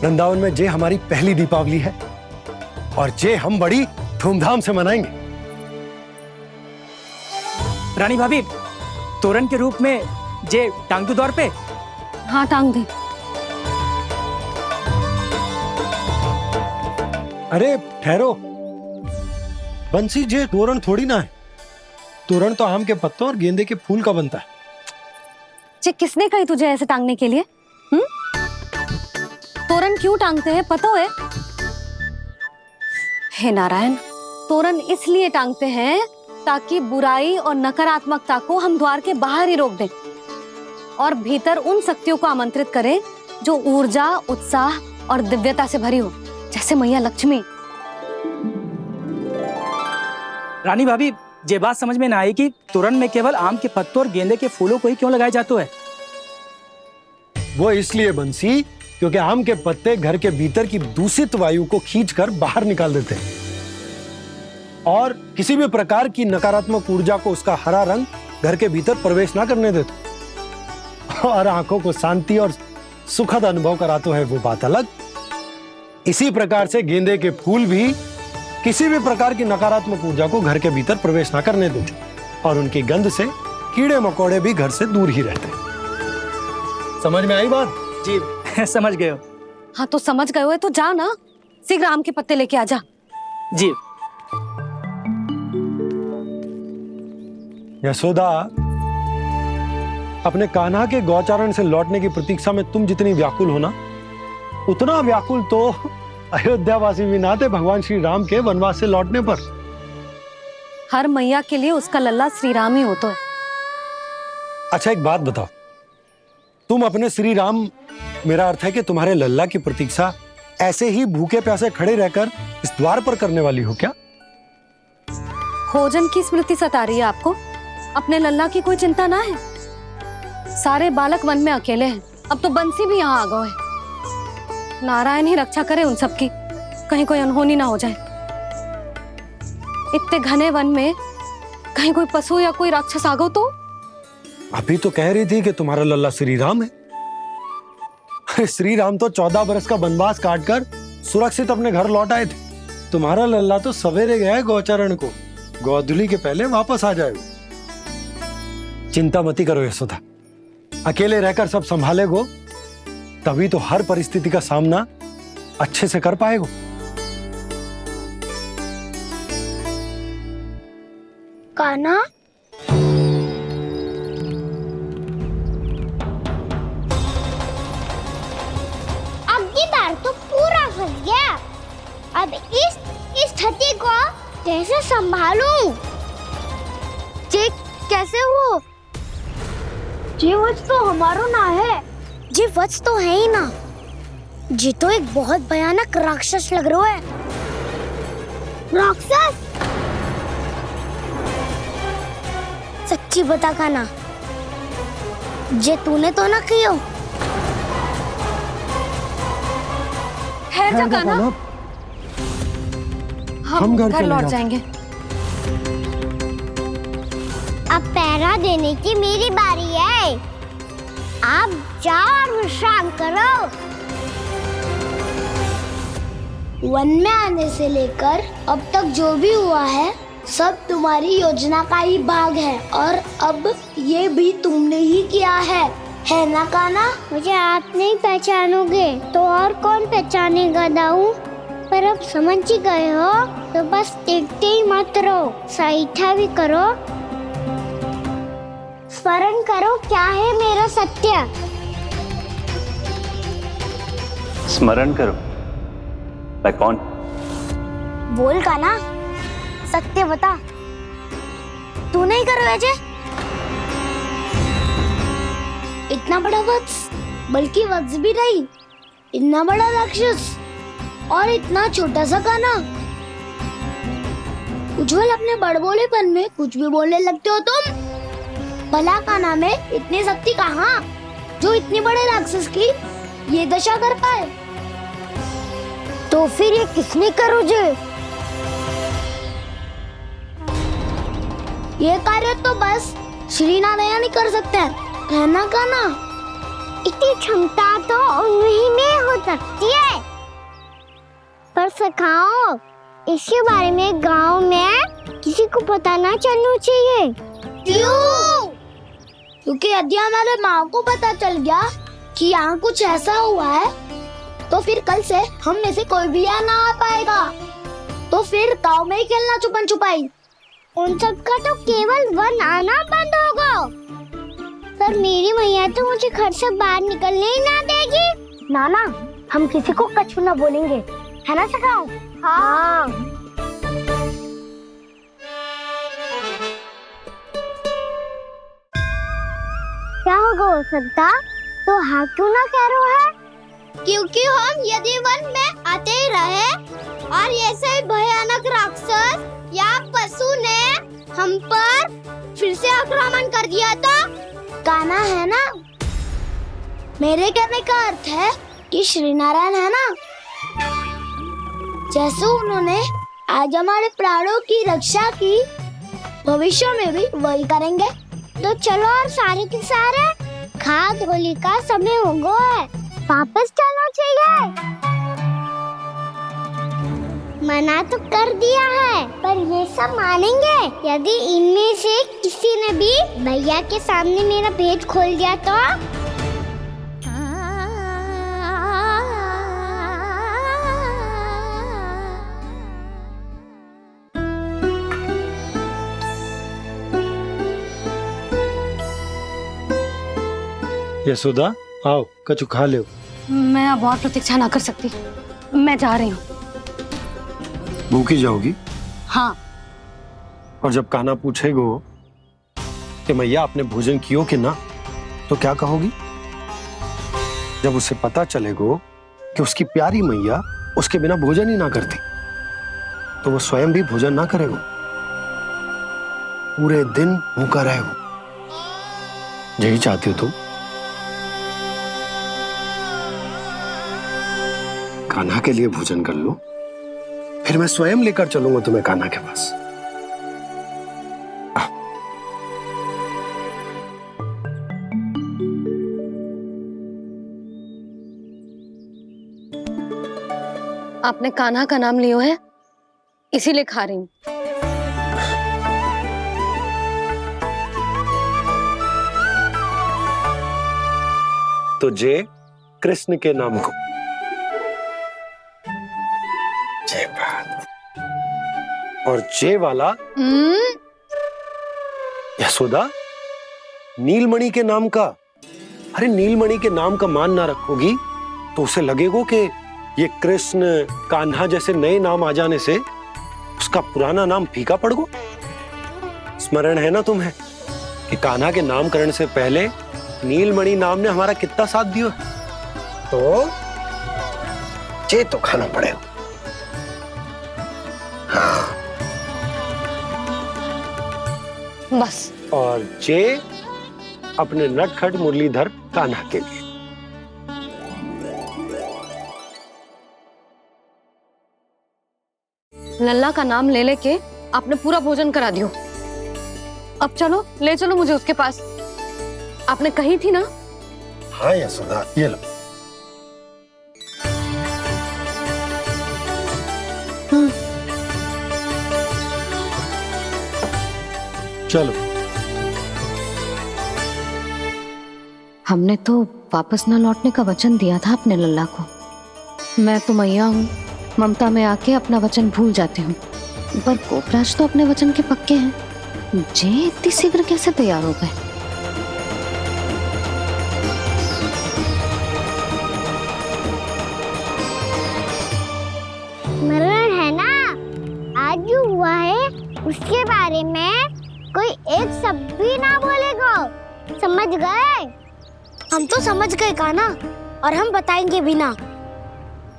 वृंदावन में जे हमारी पहली दीपावली है और जे हम बड़ी धूमधाम से मनाएंगे। रानी भाभी, तोरण के रूप में जे टांग दो दौर पे। हाँ, टांग दे। अरे ठहरो बंसी, जे तोरण थोड़ी ना है। तोरण तो आम के पत्तों और गेंदे के फूल का बनता है। जे किसने कही तुझे ऐसे टांगने के लिए? तोरण क्यों टांगते हैं पता है? हे नारायण, तोरण इसलिए टांगते हैं ताकि बुराई और नकारात्मकता को हम द्वार के बाहर ही रोक दें और भीतर उन शक्तियों को आमंत्रित करें जो ऊर्जा, उत्साह और दिव्यता से भरी हो, जैसे मैया लक्ष्मी। रानी भाभी, ये बात समझ में ना आई कि तोरण में केवल आम के पत्तों और गेंदे के फूलों को ही क्यों लगाया जाता है? वो इसलिए बंसी, क्योंकि आम के पत्ते घर के भीतर की दूषित वायु को खींचकर बाहर निकाल देते हैं और किसी भी प्रकार की नकारात्मक ऊर्जा को उसका हरा रंग घर के भीतर प्रवेश ना करने देते और आंखों को शांति और सुखद अनुभव कराते है, वो बात अलग। इसी प्रकार से गेंदे के फूल भी किसी भी प्रकार की नकारात्मक ऊर्जा को घर के भीतर प्रवेश ना करने देते और उनकी गंध से कीड़े मकोड़े भी घर से दूर ही रहते। समझ में आई बात? जी समझ गए हो। हाँ तो समझ गए हो तो जा ना, शीघ्र आम के पत्ते लेके आ जा। जी। यशोदा, अपने कान्हा के गौचारण से लौटने की प्रतीक्षा में तुम जितनी व्याकुल हो ना, उतना व्याकुल तो अयोध्यावासी भी ना थे भगवान श्री राम के वनवास से लौटने पर। हर मैया के लिए उसका लल्ला श्री राम ही होता है। अच्छा एक बात बताओ, तुम अपने श्री राम, मेरा अर्थ है कि तुम्हारे लल्ला की प्रतीक्षा ऐसे ही भूखे प्यासे खड़े रहकर इस द्वार पर करने वाली हो क्या? भोजन की स्मृति सता रही है आपको? अपने लल्ला की कोई चिंता ना है। सारे बालक वन में अकेले हैं, अब तो बंसी भी यहाँ आ गए हैं। नारायण ही रक्षा करे उन सबकी, कहीं कोई अनहोनी ना हो जाए। इतने घने वन में कहीं कोई पशु या कोई राक्षस आ गो तो? अभी तो कह रही थी कि तुम्हारा लल्ला श्री राम है। अरे श्री राम तो 14 बरस का वनवास काटकर सुरक्षित अपने घर लौट आए थे। तुम्हारा लल्ला तो सवेरे गया है गौचरण को, गोधूली के पहले वापस आ जाएगा। चिंता मती करो यशोदा, अकेले रहकर सब संभालेगो तभी तो हर परिस्थिति का सामना अच्छे से कर पाएगो। कान्हा, अब की बार तो पूरा फंस गया। अब इस स्थिति को कैसे संभालूं? जी कैसे हो? जी वच तो हमारो ना है। जी वच तो है ही ना। जी तो एक बहुत भयानक राक्षस लग रहा है। राक्षस? सच्ची बता कान्हा, जे तूने तो ना कियो? है जा कान्हा, हम घर लौट जाएंगे। अब पहरा देने की मेरी बारी है। आप जाओ और विश्राम करो। वन में आने से लेकर अब तक जो भी हुआ है सब तुम्हारी योजना का ही भाग है और अब ये भी तुमने ही किया है ना कान्हा? मुझे आप नहीं पहचानोगे तो और कौन पहचानेगा दाऊ? पर अब समझ ही गए हो तो बस देखते ही मत रहो, सईठा भी करो, स्मरण करो क्या है मेरा सत्य। स्मरण करो? मैं कौन? बोल कान्हा, सत्य बता। तू नहीं करो अजय? इतना बड़ा वत्स, बल्कि वत्स भी नहीं, इतना बड़ा राक्षस और इतना छोटा सा कान्हा। उज्जवल अपने बड़बोलेपन में कुछ भी बोलने लगते हो तुम। भला कान्हा में इतनी शक्ति कहाँ जो इतने बड़े राक्षस की ये दशा कर पाए? तो फिर ये किसने करो जे? ये कार्य तो बस श्री नारायण ही कर सकते हैं, है ना कान्हा? इतनी क्षमता तो उन्हीं में हो सकती है, पर सखाओ इसके बारे में गांव में किसी को पता ना चलना चाहिए। क्यों? क्योंकि यदि हमारे माँ को पता चल गया कि यहाँ कुछ ऐसा हुआ है तो फिर कल से हम में से कोई भी यहाँ ना आ पाएगा। तो फिर गाँव में ही खेलना छुपन छुपाई। उन सब का तो केवल वन आना बंद होगा। पर मेरी मैया तो मुझे घर से बाहर निकलने ही ना देगी। नाना, हम किसी को कछु ना बोलेंगे, है ना सखाओ? हाँ। क्या होगा संता? तो हाँ क्यों ना कह रहा है? क्योंकि हम यदि वन में आते ही रहे और ऐसे भयानक राक्षस या पशु ने हम पर फिर से आक्रमण कर दिया तो कान्हा है ना, मेरे कहने का अर्थ है कि श्री नारायण है ना, जैसे उन्होंने आज हमारे प्राणों की रक्षा की, भविष्य में भी वही करेंगे। तो चलो और सारे के सारे खाद होली का समय हो गया है, वापस चलना चाहिए। मना तो कर दिया है, पर ये सब मानेंगे यदि इनमें से किसी ने भी भैया के सामने मेरा भेद खोल दिया तो? यशोदा, आओ कछु खा लो। मैं अब और प्रतीक्षा ना कर सकती, मैं जा रही हूँ। भूखी जाओगी? हाँ। और जब कान्हा पूछेगो कि मैया आपने भोजन कियो कि ना, तो क्या कहोगी? जब उसे पता चलेगो कि उसकी प्यारी मैया उसके बिना भोजन ही ना करती, तो वो स्वयं भी भोजन ना करेगो, पूरे दिन भूखा रहेगो। यही चाहती हो तुम? कान्हा के लिए भोजन कर लो, फिर मैं स्वयं लेकर चलूंगा तुम्हें कान्हा के पास। आपने कान्हा का नाम लियो है, इसीलिए खा रही हूँ। तो जय कृष्ण के नाम को। जय बात। और जय वाला यशोदा, नीलमणि के नाम का। अरे नीलमणि के नाम का मान ना रखोगी तो उसे लगेगा कि ये कृष्ण कान्हा जैसे नए नाम आ जाने से उसका पुराना नाम फीका पड़ गो। स्मरण है ना तुम्हें कि कान्हा के नामकरण से पहले नीलमणि नाम ने हमारा कितना साथ दिया, तो जे तो खाना पड़ेगा। हाँ। बस। और जे अपने नटखट मुरलीधर कान्हा के लिए। लल्ला का नाम ले लेके आपने पूरा भोजन करा दियो। अब चलो, ले चलो मुझे उसके पास। आपने कही थी ना? हाँ यशोदा, ये लो। चलो। हमने तो वापस न लौटने का वचन दिया था अपने लल्ला को। मैं तो मैया हूँ, ममता में आके अपना वचन भूल जाती हूँ, पर गोपराज तो अपने वचन के पक्के हैं। जे इतनी शीघ्र कैसे तैयार हो गए? मरण है ना, आज जो हुआ है उसके बारे में कोई एक शब्द भी ना बोलेगा, समझ गए? हम तो समझ गए कान्हा, और हम बताएंगे भी ना।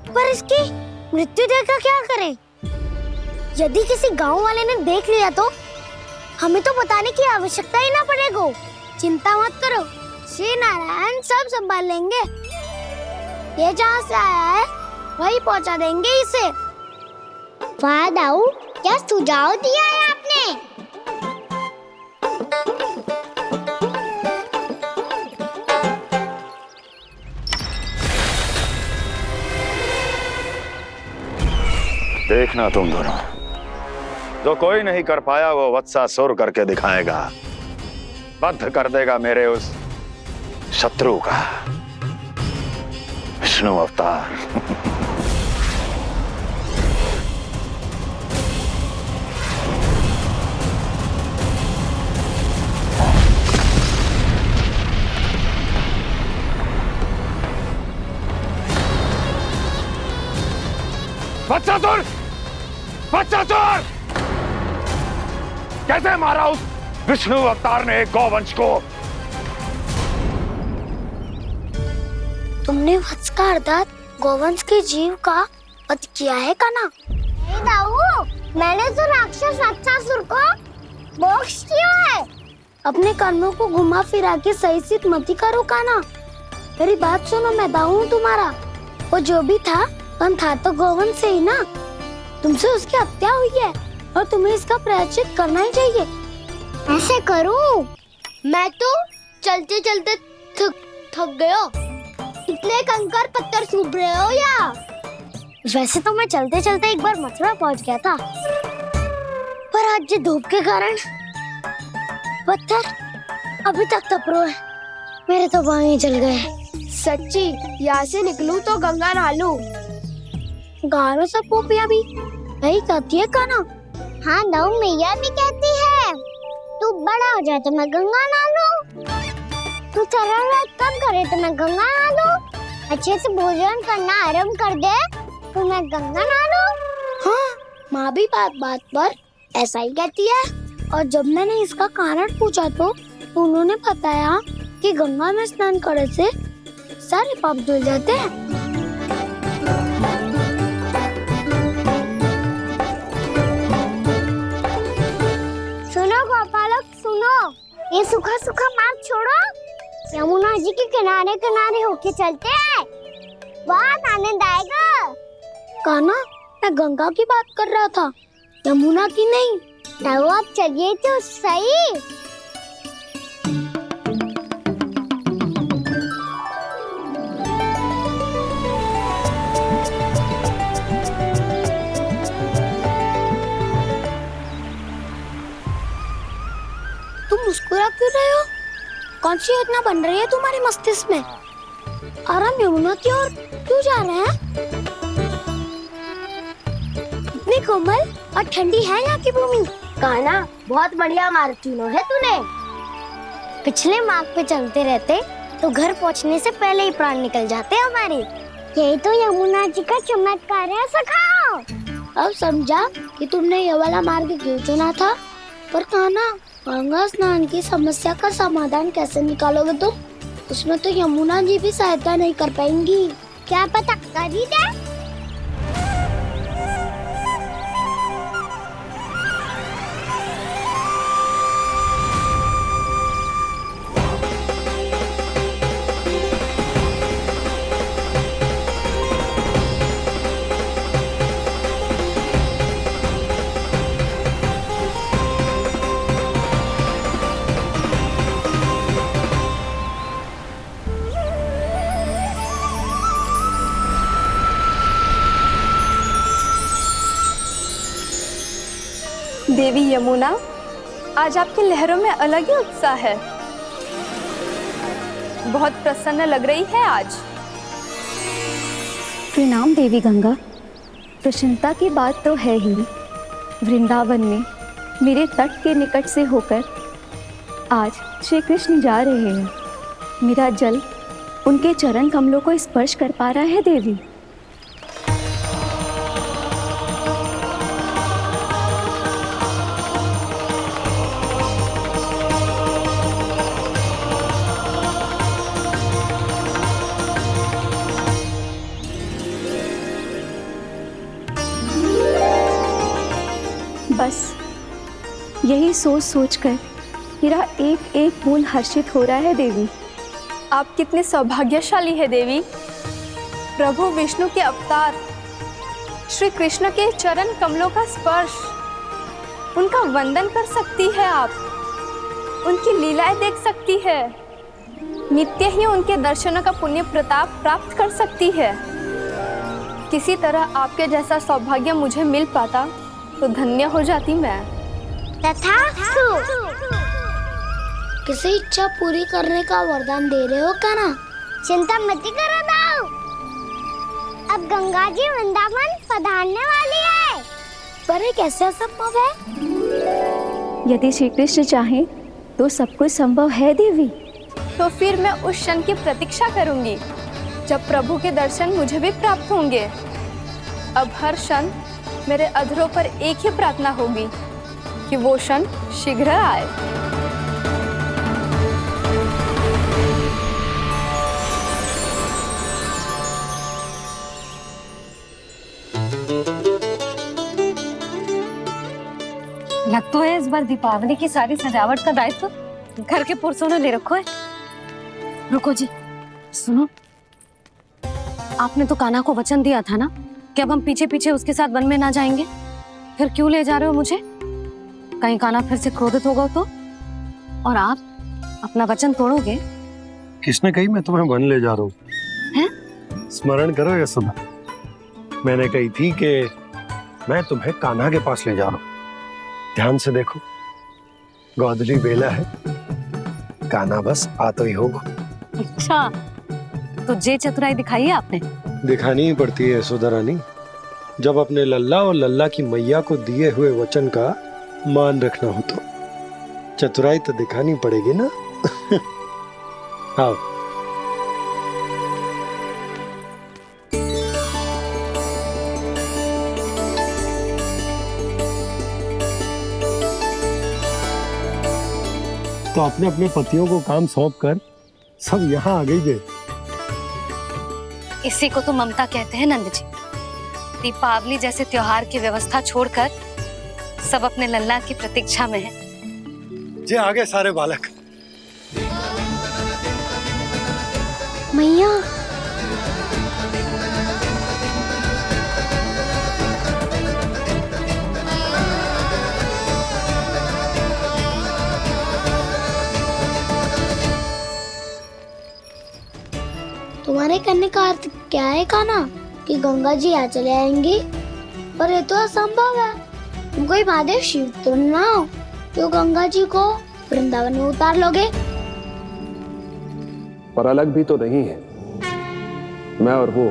पर इसकी मृत्यु देखकर क्या करें? यदि किसी गांव वाले ने देख लिया तो हमें तो बताने की आवश्यकता ही ना पड़ेगा। चिंता मत करो, श्री नारायण सब संभाल लेंगे। ये जहाँ से आया है वही पहुँचा देंगे इसे। वाह दाऊ, क्या सुझाव दिया है आपने? देखना तुम दोनों, जो कोई नहीं कर पाया वो वत्सासुर करके दिखाएगा, बद्ध कर देगा मेरे उस शत्रु का विष्णु अवतार। वत्सासुर! वत्सासुर! कैसे मारा उस विष्णु अवतार ने गौवंश को? तुमने वत्स का अर्थात गोवंश के जीव का वध किया है कान्हा? नहीं दाऊ, मैंने तो राक्षस वत्सासुर को मोक्ष किया है। अपने कर्मों को घुमा फिरा के सही सिद्ध मत करो कान्हा। मेरी बात सुनो, मैं दाऊ हूँ तुम्हारा। वो जो भी था पर था तो गोवंश से ही ना। तुमसे उसकी हत्या हुई है और तुम्हें इसका प्रायश्चित करना ही चाहिए। ऐसे करूं? मैं तो चलते चलते थक गया। इतने कंकर पत्थर सूख रहे हो या? वैसे तो मैं चलते चलते एक बार मथुरा पहुंच गया था, पर आज ये धूप के कारण पत्थर अभी तक तप रहे हैं। मेरे तो पाँव ही जल गए। सच्ची, यहाँ से निकलूं तो गंगा नहा लूं। गारो सब पोपिया भी यही कहती है कान्हा। हाँ दाऊ, मैया भी कहती है तू बड़ा हो जाए तो मैं गंगा नहा लूं, तू चरण व्रत कम करे तो मैं गंगा नहा लूं, अच्छे से भोजन करना आरंभ कर दे तो मैं गंगा नहा लूं। हाँ, माँ भी बात बात पर ऐसा ही कहती है। और जब मैंने इसका कारण पूछा तो उन्होंने बताया कि गंगा में स्नान करने से सारे पाप धुल जाते हैं। सुनो गोपालक सुनो, ये सूखा सूखा मार्ग छोड़ो, यमुना जी के किनारे किनारे होके चलते हैं, बहुत आनंद आएगा। कान्हा, मैं गंगा की बात कर रहा था, यमुना की नहीं। तो आप चलिए तो सही। तुम मुस्कुरा क्यों रहे हो? कौन सी योजना बन रही है तुम्हारे मस्तिष्क में? और हम यमुना की ओर क्यों जा रहे हैं? इतनी कोमल और ठंडी है यहाँ की भूमि। कान्हा, बहुत बढ़िया मार्ग चुना है तूने। पिछले मार्ग पे चलते रहते तो घर पहुँचने से पहले ही प्राण निकल जाते हमारे। यही तो यमुना जी का चमत्कार है सखा। अब समझा कि तुमने ये वाला मार्ग क्यों चुना था। पर कान्हा, गंगा स्नान की समस्या का समाधान कैसे निकालोगे तुम? उसमें तो यमुना जी भी सहायता नहीं कर पाएंगी। क्या पता कर ही दे। देवी यमुना, आज आपकी लहरों में अलग ही उत्साह है। बहुत प्रसन्न लग रही है आज। प्रणाम देवी गंगा। प्रसन्नता की बात तो है ही। वृंदावन में मेरे तट के निकट से होकर आज श्री कृष्ण जा रहे हैं। मेरा जल उनके चरण कमलों को स्पर्श कर पा रहा है देवी। बस यही सोच सोचकर मेरा एक एक मूल हर्षित हो रहा है देवी। आप कितने सौभाग्यशाली है देवी। प्रभु विष्णु के अवतार श्री कृष्ण के चरण कमलों का स्पर्श, उनका वंदन कर सकती है आप, उनकी लीलाएं देख सकती है, नित्य ही उनके दर्शनों का पुण्य प्रताप प्राप्त कर सकती है। किसी तरह आपके जैसा सौभाग्य मुझे मिल पाता तो धन्य हो जाती मैं। तथास्तु। किसी इच्छा पूरी करने का वरदान दे रहे हो कान्हा? चिंता मत करो दाऊ, अब गंगा जी वृंदावन पधारने वाली है। पर ये कैसे संभव है? यदि श्री कृष्ण चाहे तो सब कुछ संभव है देवी। तो फिर मैं उस क्षण की प्रतीक्षा करूंगी जब प्रभु के दर्शन मुझे भी प्राप्त होंगे। अब हर क्षण मेरे अधरों पर एक ही प्रार्थना होगी कि वो क्षण शीघ्र आए। लग तो है इस बार दीपावली की सारी सजावट का दायित्व घर के पुरुषों ने ले रखो है। रुको जी, सुनो, आपने तो कान्हा को वचन दिया था ना कि अब हम पीछे पीछे उसके साथ वन में ना जाएंगे, फिर क्यों ले जा रहे हो मुझे? कहीं कान्हा फिर से क्रोधित होगा तो? और आप अपना वचन तोड़ोगे? किसने कही मैं तुम्हें वन ले जा रहा हूँ? हैं? स्मरण करो ये सुबह, मैंने कही थी कि मैं तुम्हें कान्हा के पास ले जा रहा हूँ। ध्यान से देखो, गोधली बेला है, कान्हा बस आ तो ही होगा। अच्छा, तो जे चतुराई दिखाई है आपने? दिखानी ही पड़ती है यशोदा रानी, जब अपने लल्ला और लल्ला की मैया को दिए हुए वचन का मान रखना हो तो चतुराई तो दिखानी पड़ेगी ना। आओ। तो अपने अपने पतियों को काम सौंप कर सब यहाँ आ गई थे। इसी को तो ममता कहते हैं नंद जी। दीपावली जैसे त्योहार की व्यवस्था छोड़कर सब अपने लल्ला की प्रतीक्षा में हैं। जे आगे सारे बालक। मैया, तुम्हारे कहने का अर्थ क्या है कान्हा? कि गंगा जी यहाँ चले आएंगी? पर ये तो असंभव है। तुम कोई महादेव शिव तो ना हो जो गंगा जी को वृंदावन में उतार लोगे? पर अलग भी तो नहीं है। मैं और वो,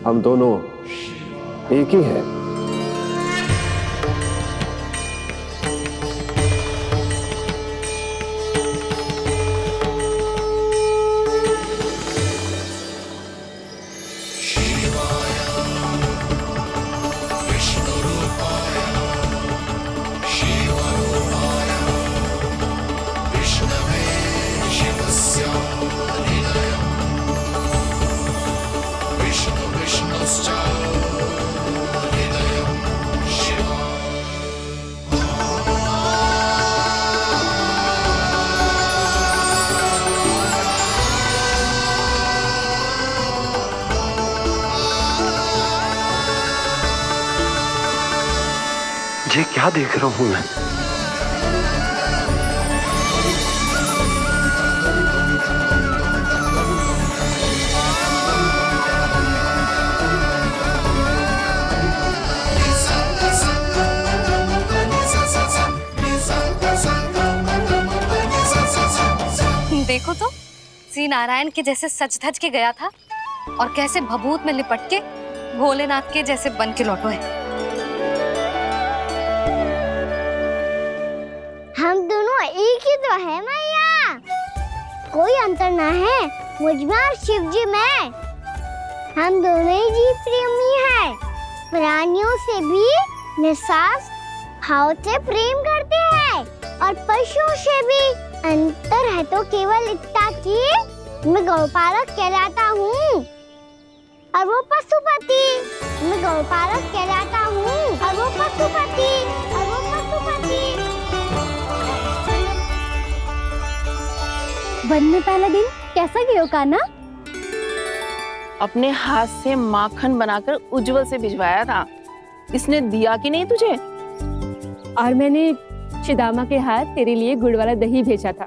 हम दोनों एक ही हैं। ये क्या देख रहा हूँ मैं? देखो तो, श्री नारायण के जैसे सज धज के गया था और कैसे भभूत में लिपट के भोलेनाथ के जैसे बन के लौटो है। हम दोनों एक ही तो है मैया, कोई अंतर ना है मुझ में और शिव जी में। हम दोनों ही जीव प्रेमी हैं, प्राणियों से भी निस्सास भाव से प्रेम करते हैं और पशुओं से भी। अंतर है तो केवल इतना कि मैं गौपालक कहलाता हूँ और वो पशुपति। मैं गौपालक कहलाता हूँ और वो पशुपति, और वो पशुपति। वन में पहला दिन कैसा गया कान्हा? अपने हाथ से माखन बनाकर उज्जवल से भिजवाया था। इसने दिया कि नहीं तुझे? और मैंने शिदामा के हाथ तेरे लिए गुड़ वाला दही भेजा था,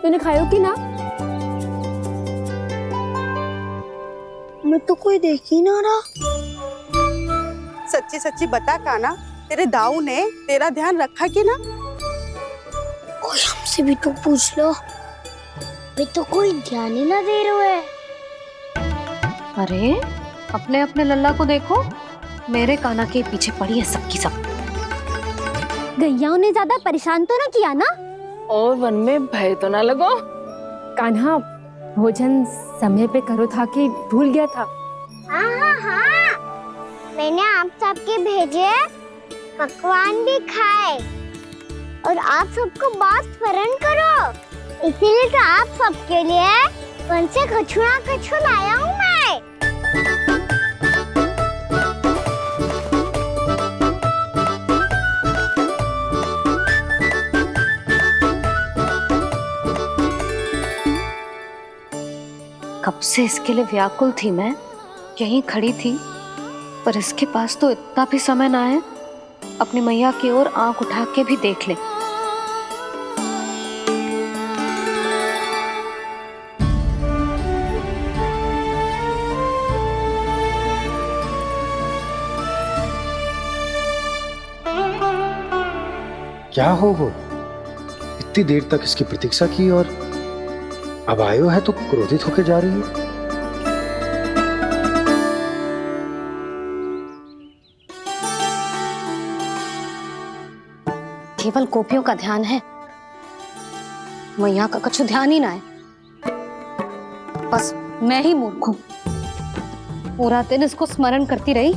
तूने खायो कि ना? मैं तो कोई देख ही ना रहा। सच्ची सच्ची बता कान्हा, तेरे दाऊ ने तेरा ध्यान रखा कि ना? कोई हमसे भी तो पूछ लो, वे तो कोई ध्यान ही ना दे रहे है। अरे अपने अपने लल्ला को देखो, मेरे कान्हा के पीछे पड़ी है सबकी सब। गैयाओं ने ज्यादा परेशान तो ना किया ना? और वन में भय तो ना लगो? कान्हा भोजन समय पे करो था कि भूल गया था? हाँ हाँ हाँ, मैंने आप सबके भेजे पकवान भी खाए और आप सबको बहुत स्मरण करो, इसीलिए तो आप सबके लिए वन से कछु ना कछु लाया हूँ मैं। कब से इसके लिए व्याकुल थी मैं, यहीं खड़ी थी, पर इसके पास तो इतना भी समय ना है अपनी मैया की ओर आंख उठा के भी देख ले। क्या हो वो? इतनी देर तक इसकी प्रतीक्षा की और अब आयो है तो क्रोधित होके जा रही है। केवल गोपियों का ध्यान है, मैया का कुछ ध्यान ही ना है। बस मैं ही मूर्ख हूं, पूरा दिन इसको स्मरण करती रही,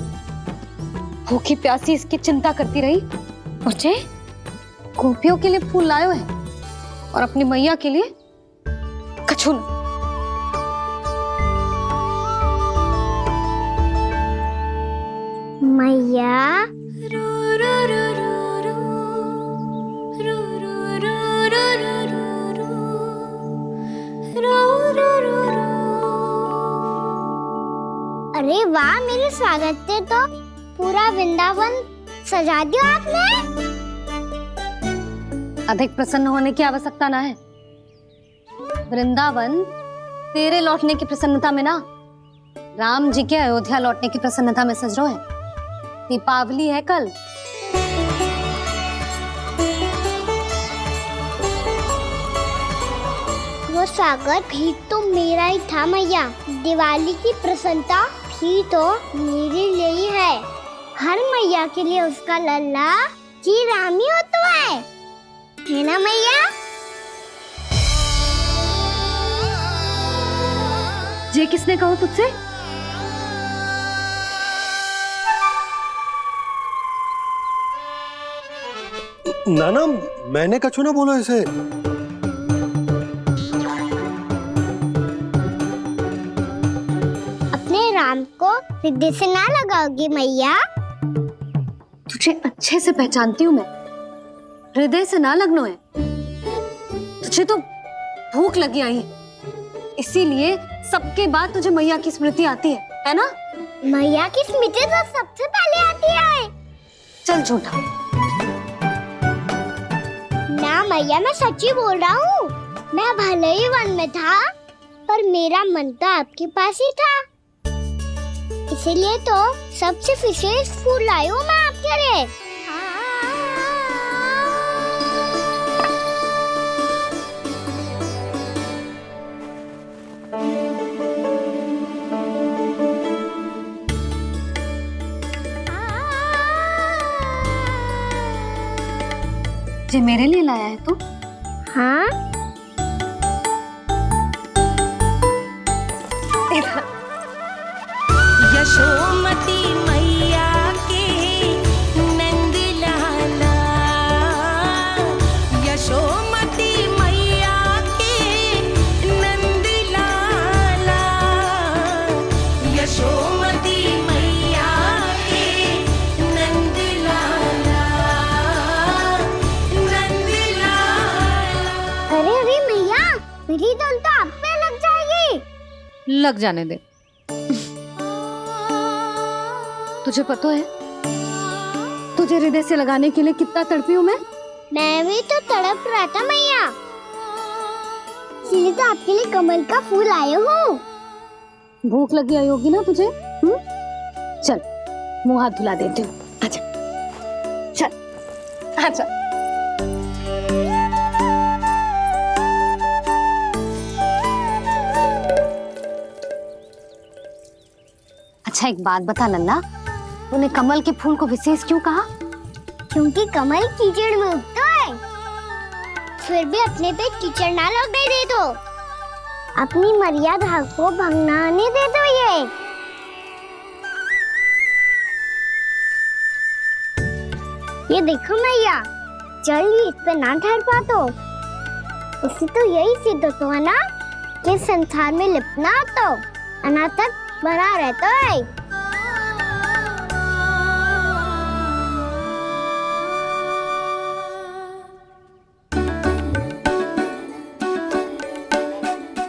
भूखी प्यासी इसकी चिंता करती रही, और जे गोपियों के लिए फूल लायो है और अपनी मैया के लिए कछु न। मैया अरे वाह, मेरे स्वागत से तो पूरा वृंदावन सजा दिया आपने। अधिक प्रसन्न होने की आवश्यकता ना है। वृंदावन तेरे लौटने की प्रसन्नता में ना, राम जी के अयोध्या लौटने की प्रसन्नता में सज रहा है। दीपावली है कल। वो स्वागत भी तो मेरा ही था मैया, दिवाली की प्रसन्नता भी तो मेरे लिए ही है। हर मैया के लिए उसका लल्ला जी राम ही होता है ना मैया? ये किसने कहा तुझसे? नाना, मैंने कछु ना बोलो इसे। अपने राम को हृदय से ना लगाओगी मैया? तुझे अच्छे से पहचानती हूँ मैं, हृदय से ना लगनो है। तुझे तो भूख लगी आई है, इसीलिए सबके बाद तुझे मैया की स्मृति आती है ना? मैया की स्मृति तो सबसे पहले आती है। चल झूठा। ना मैया, मैं सच्ची बोल रहा हूँ। मैं भले ही वन में था, पर मेरा मन तो आपके पास ही था, इसीलिए तो सबसे विशेष फूल लाई हूँ मैं आपके लिए। ये मेरे लिए लाया है तू? हाँ। यशोमती मैया के नंद लाला, यशोमती मैया के नंद लाला, यशोमती मैया के नंद लाला, नंद लाला। अरे मैया, मेरी धुन तो आप पे लग जाएगी। लग जाने दे। तुझे पता है तुझे हृदय से लगाने के लिए कितना तड़पी हूँ मैं भी तो तड़प रहा था मैया, इसलिए तो आपके लिए कमल का फूल आए हूँ। भूख लगी आई होगी ना तुझे? चल मुंह हाथ धुला देती हूँ, आजा चल आजा। अच्छा एक बात बता नन्ना, तूने कमल के फूल को विशेष क्यों कहा? क्योंकि कमल कीचड़ में उगता है, फिर भी अपने पे कीचड़ ना लगने दे दो, अपनी मर्यादा को भंग ना होने दे दो। ये ये देखो मैया, जल इस पे ना ठहर पा तो उससे तो यही सिद्ध होता है ना कि संसार में लिपना तो अनाथ तक बना रहता है।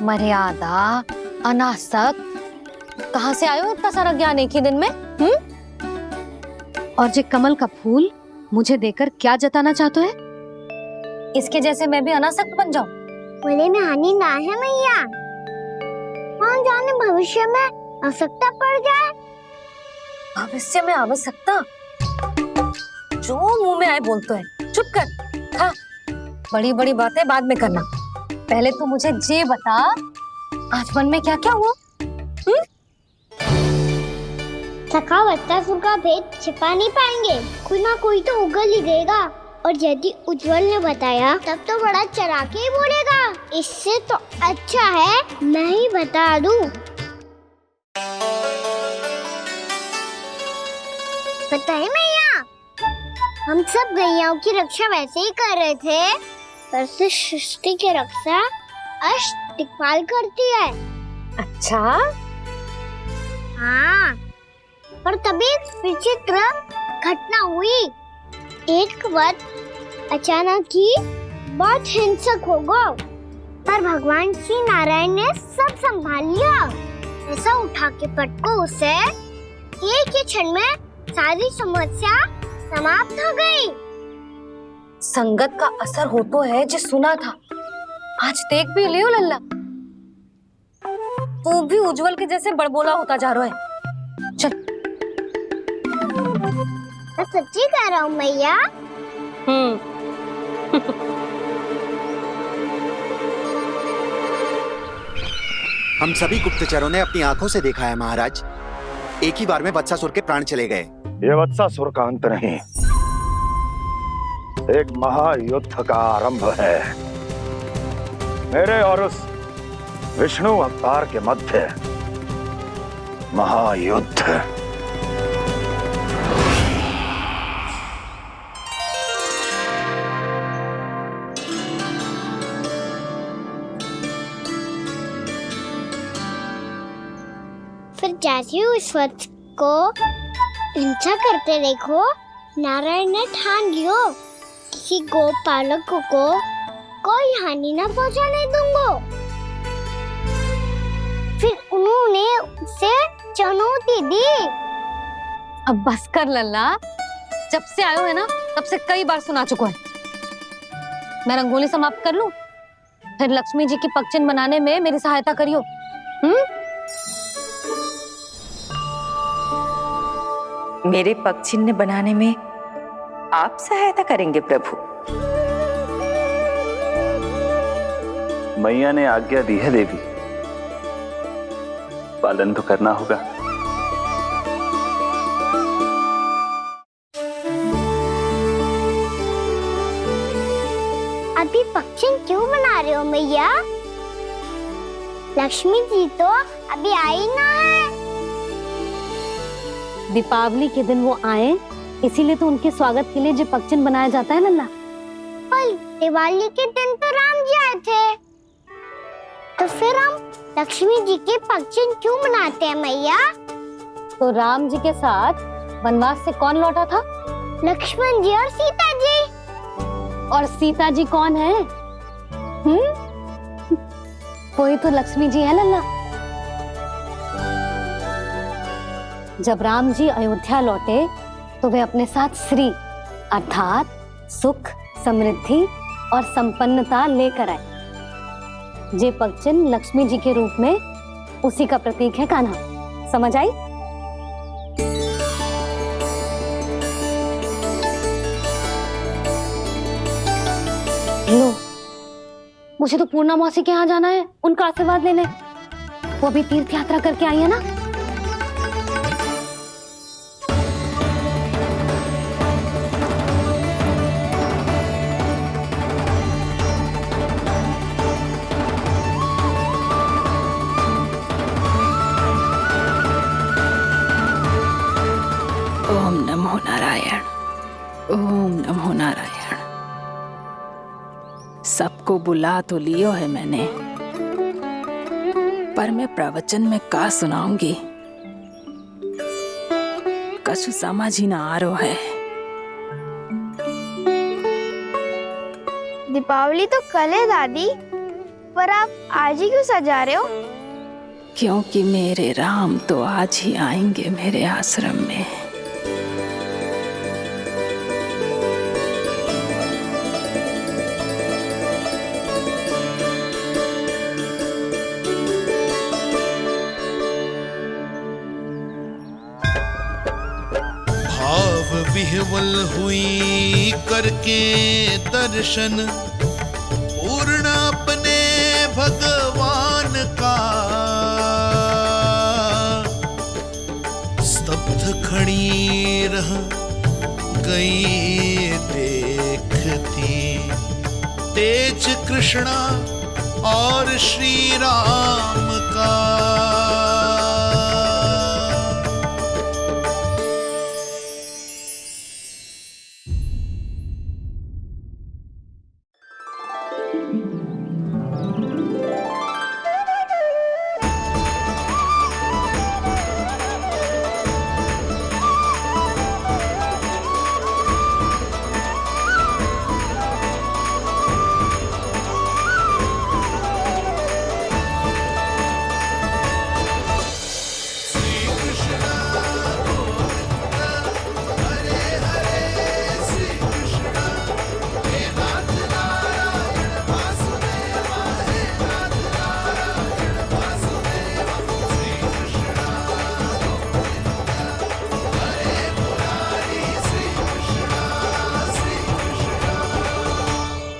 मर्यादा, अनासक, कहाँ से आयो इतना सारा ज्ञान एक ही दिन में? और जे कमल का फूल मुझे देकर क्या जताना चाहते है? इसके जैसे मैं भी अनासक्त बन जाऊं? बोले में हानि ना है मैया, कौन जाने भविष्य में आवश्यकता पड़ जाए। भविष्य में आवश्यकता? जो मुंह में आए बोलते है, चुप कर। हाँ, बड़ी बड़ी बातें बाद में करना, पहले तो मुझे ये बता आज मन में क्या क्या हुआ? सखा वत्सासुर का भेद छिपा नहीं पाएंगे, कोई ना कोई तो उगल ही देगा। और यदि उज्जवल ने बताया तब तो बड़ा चढ़ा के ही बोलेगा। इससे तो अच्छा है मैं ही बता दूं। पता है मैया, हम सब गैयाओं की रक्षा वैसे ही कर रहे थे, पर से सृष्टि की रक्षा अष्ट दिक्पाल करती है। अच्छा? हाँ, पर तभी विचित्र घटना हुई। एक वक्त अचानक ही बहुत हिंसक हो गया, पर भगवान श्री नारायण ने सब संभाल लिया। ऐसा उठा के पटको उसे, एक ही क्षण में सारी समस्या समाप्त हो गई। संगत का असर हो तो है जो सुना था, आज देख भी लियो लल्ला, तू भी उज्जवल के जैसे बड़बोला होता जा रहा है। चल। मैं सच्ची कह रहा हूँ मैया। हम सभी गुप्तचरों ने अपनी आंखों से देखा है महाराज, एक ही बार में वत्सासुर के प्राण चले गए। ये वत्सासुर का अंत नहीं, एक महायुद्ध का आरंभ है। मेरे और उस विष्णु अवतार के मध्य महायुद्ध। फिर जैसे ही उस वक्त को हिंसा करते देखो, नारायण ने ठान लियो किसी गोपालक को कोई हानि न पहुंचाने दूंगा। फिर उन्होंने उसे चुनौती दी। अब बस कर लल्ला, जब से आयो है ना तब से कई बार सुना चुका है। मैं रंगोली समाप्त कर लूं, फिर लक्ष्मी जी की पगचिन बनाने में मेरी सहायता करियो। मेरे पगचिन्ह बनाने में आप सहायता करेंगे प्रभु? मैया ने आज्ञा दी है देवी, पालन तो करना होगा। अभी पगचिन क्यों बना रहे हो मैया? लक्ष्मी जी तो अभी आई ना है। दीपावली के दिन वो आए, इसीलिए तो उनके स्वागत के लिए जो पगचिन बनाया जाता है लल्ला। पर दिवाली के दिन तो राम जी आए थे, तो फिर हम लक्ष्मी जी के पगचिन क्यों बनाते हैं मैया? तो राम जी के साथ वनवास से कौन लौटा था? लक्ष्मण जी और सीता जी। और सीता जी कौन है? कोई तो लक्ष्मी जी है लल्ला। जब राम जी अयोध्या लौटे तो वे अपने साथ श्री अर्थात सुख, समृद्धि और संपन्नता लेकर आए। जे पगचिन लक्ष्मी जी के रूप में उसी का प्रतीक है कान्हा। समझ आई? लो, मुझे तो पूर्णा मौसी के यहाँ जाना है उनका आशीर्वाद लेने। वो भी तीर्थ यात्रा करके आई है ना। ओम नमो नारायण। ओम नमो नारायण। सबको बुला तो लियो है मैंने, पर मैं प्रवचन में का सुनाऊंगी, कछु समझ ही ना आ रहा है। दीपावली तो कल है दादी, पर आप आज ही क्यों सजा रहे हो? क्योंकि मेरे राम तो आज ही आएंगे मेरे आश्रम में। भाव विह्वल हुई करके दर्शन, पूर्ण अपने भगवान का, स्तब्ध खड़ी रह गई देखती, तेज कृष्णा और श्री राम का।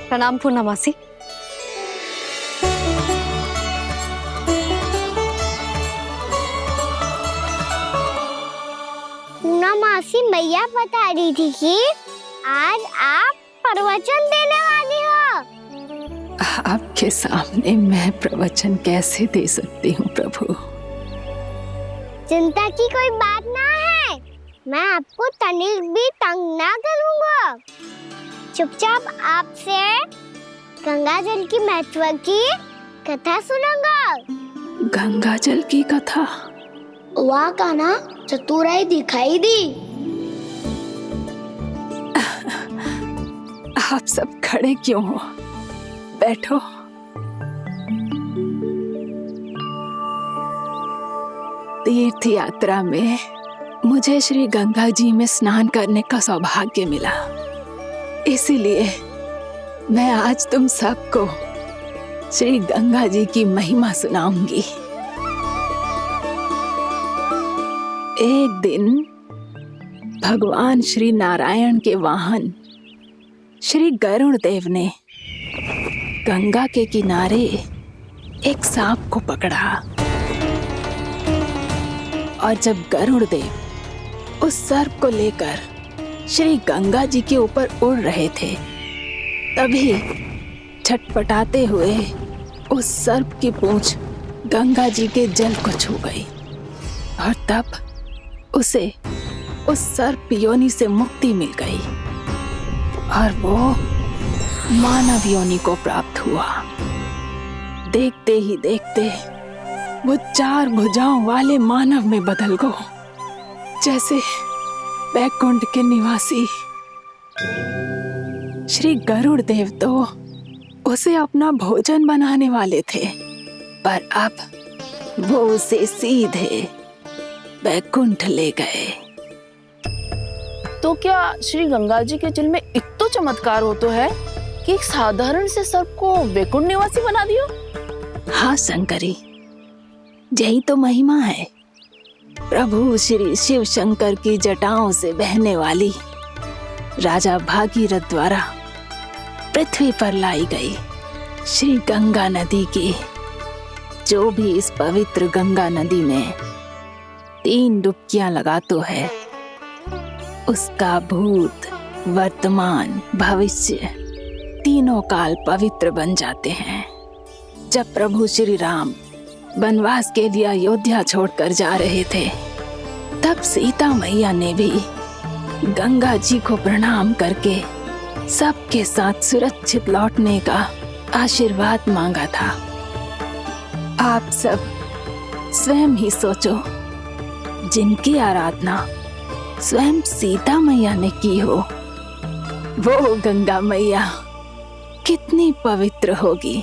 प्रणाम पूर्णमासी। पूर्णमासी मैया बता रही थी कि आज आप प्रवचन देने वाली हो। आपके सामने मैं प्रवचन कैसे दे सकती हूँ प्रभु? चिंता की कोई बात ना है, मैं आपको तनिक भी तंग ना करूँगा। चुपचाप आपसे गंगा जल की महत्व की कथा सुनूंगा। गंगा जल की कथा? वहाँ का ना चतुराई दिखाई दी। आप सब खड़े क्यों हो? बैठो। तीर्थ यात्रा में मुझे श्री गंगा जी में स्नान करने का सौभाग्य मिला, इसीलिए मैं आज तुम सबको श्री गंगा जी की महिमा सुनाऊंगी। एक दिन भगवान श्री नारायण के वाहन श्री गरुड़ देव ने गंगा के किनारे एक सांप को पकड़ा, और जब गरुड़ देव उस सर्प को लेकर श्री गंगा जी के ऊपर उड़ रहे थे, तभी छटपटाते हुए उस सर्प की पूंछ गंगा जी के जल को छू गई, और तब उसे उस सर्प योनि से मुक्ति मिल गई और वो मानव योनि को प्राप्त हुआ। देखते ही देखते वो 4 भुजाओं वाले मानव में बदल गया, जैसे वैकुंठ के निवासी। श्री गरुड़ देव तो उसे अपना भोजन बनाने वाले थे, पर अब वो उसे सीधे वैकुंठ ले गए। तो क्या श्री गंगा जी के जल में इतना चमत्कार हो तो है कि एक साधारण से सर्प को वैकुंठ निवासी बना दियो? हाँ शंकरी, यही तो महिमा है। प्रभु श्री शिव शंकर की जटाओं से बहने वाली राजा भागीरथ द्वारा पृथ्वी पर लाई गई श्री गंगा नदी की। जो भी इस पवित्र गंगा नदी में 3 डुबकियां लगातो है, उसका भूत, वर्तमान, भविष्य तीनों काल पवित्र बन जाते हैं। जब प्रभु श्री राम वनवास के लिए अयोध्या छोड़कर जा रहे थे, तब सीता मैया ने भी गंगा जी को प्रणाम करके सबके साथ सुरक्षित लौटने का आशीर्वाद मांगा था। आप सब स्वयं ही सोचो, जिनकी आराधना स्वयं सीता मैया ने की हो, वो गंगा मैया कितनी पवित्र होगी।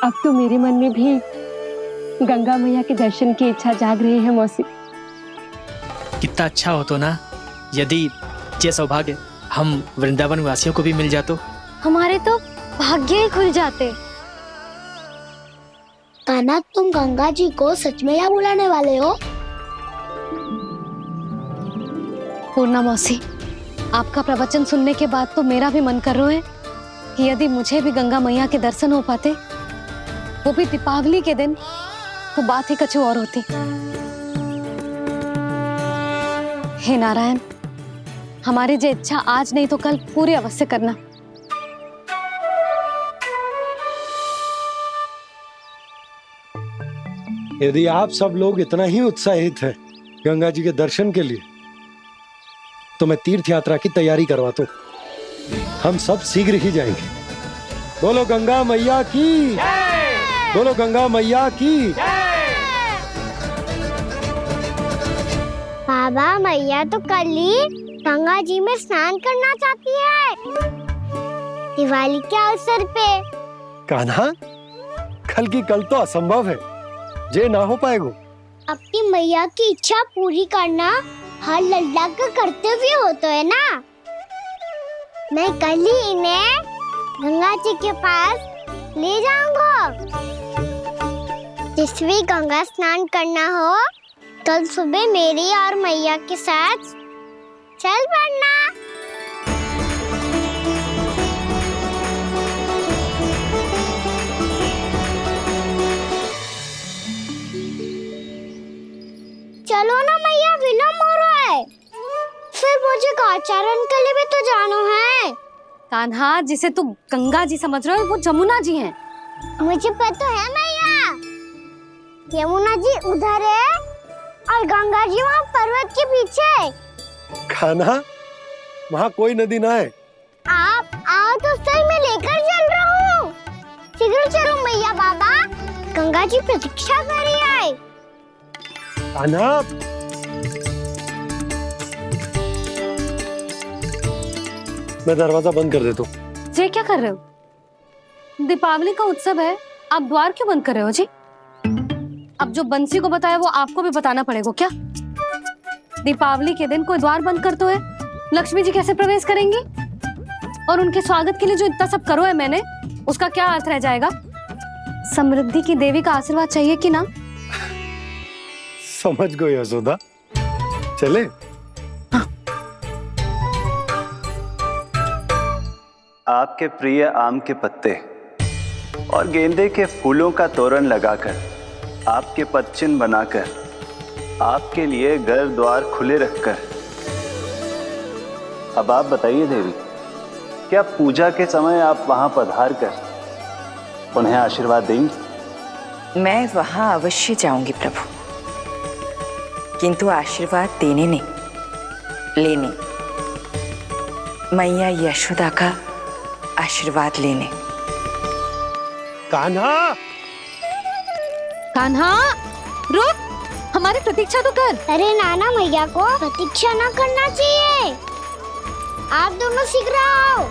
अब तो मेरे मन में भी गंगा मैया के दर्शन की इच्छा जाग रही है मौसी। कितना अच्छा हो तो ना यदि ये सौभाग्य हम वृंदावन वासियों को भी मिल जातो। हमारे तो भाग्य ही खुल जाते। कान्हा, तुम गंगा जी को सच में यहाँ बुलाने वाले हो? पूर्णा मौसी, आपका प्रवचन सुनने के बाद तो मेरा भी मन कर रहा है कि यदि मुझे भी गंगा मैया के दर्शन हो पाते, वो भी दीपावली के दिन, तो बात ही कुछ और होती। हे नारायण, हमारी जो इच्छा आज नहीं तो कल पूरी अवश्य करना। यदि आप सब लोग इतना ही उत्साहित हैं गंगा जी के दर्शन के लिए, तो मैं तीर्थ यात्रा की तैयारी करवाता हूँ। हम सब शीघ्र ही जाएंगे। बोलो गंगा मैया की, बोलो गंगा मैया की। बाबा, मैया तो कल ही गंगा जी में स्नान करना चाहती है, दिवाली के अवसर पे। कान्हा, कल की कल तो असंभव है, जे ना हो पाएगा। अपनी मैया की इच्छा पूरी करना हर लल्ला का कर्तव्य होता है ना। मैं कल ही इन्हें गंगा जी के पास ले जाऊंगा। जिस भी गंगा स्नान करना हो, कल सुबह मेरी और मैया के साथ चल पड़ना। चलो ना मैया, विलम्ब हो रहा है। फिर मुझे गौचारण के लिए भी तो जाना है। कान्हा, जिसे तू गंगा जी समझ रहे हो, वो जमुना जी हैं। मुझे पता है मैया, यमुना जी उधर है और गंगा जी वहाँ पर्वत के पीछे। कान्हा, वहाँ कोई नदी ना है। आप आओ तो सही, मैं लेकर चल रहा हूँ। शीघ्र चलो मैया। बाबा, गंगा जी प्रतीक्षा कर रही है। कान्हा, मैं दरवाजा बंद कर देता हूँ। जी क्या कर रहे हो? दीपावली का उत्सव है, आप द्वार क्यों बंद कर रहे हो जी? अब जो बंसी को बताया वो आपको भी बताना पड़ेगा क्या? दीपावली के दिन कोई द्वार बंद कर तो है, लक्ष्मी जी कैसे प्रवेश करेंगी? और उनके स्वागत के लिए जो इतना सब करो है मैंने, उसका क्या अर्थ रह जाएगा? समृद्धि की देवी का आशीर्वाद चाहिए कि ना? समझ गई यशोदा, चले। आपके प्रिय आम के पत्ते और गेंदे के फूलों का तोरण लगाकर, आपके पदचिन्ह बनाकर, आपके लिए घर द्वार खुले रखकर, अब आप बताइए देवी, क्या पूजा के समय आप वहां पधार कर उन्हें आशीर्वाद देंगी? मैं वहां अवश्य जाऊंगी प्रभु, किंतु आशीर्वाद देने नहीं, लेने, मैया यशोदा का आशीर्वाद लेने। कान्हा, कान्हा, रुक, हमारी प्रतीक्षा तो कर। अरे नाना, मैया को प्रतीक्षा ना करना चाहिए। आप दोनों शीघ्र आओ।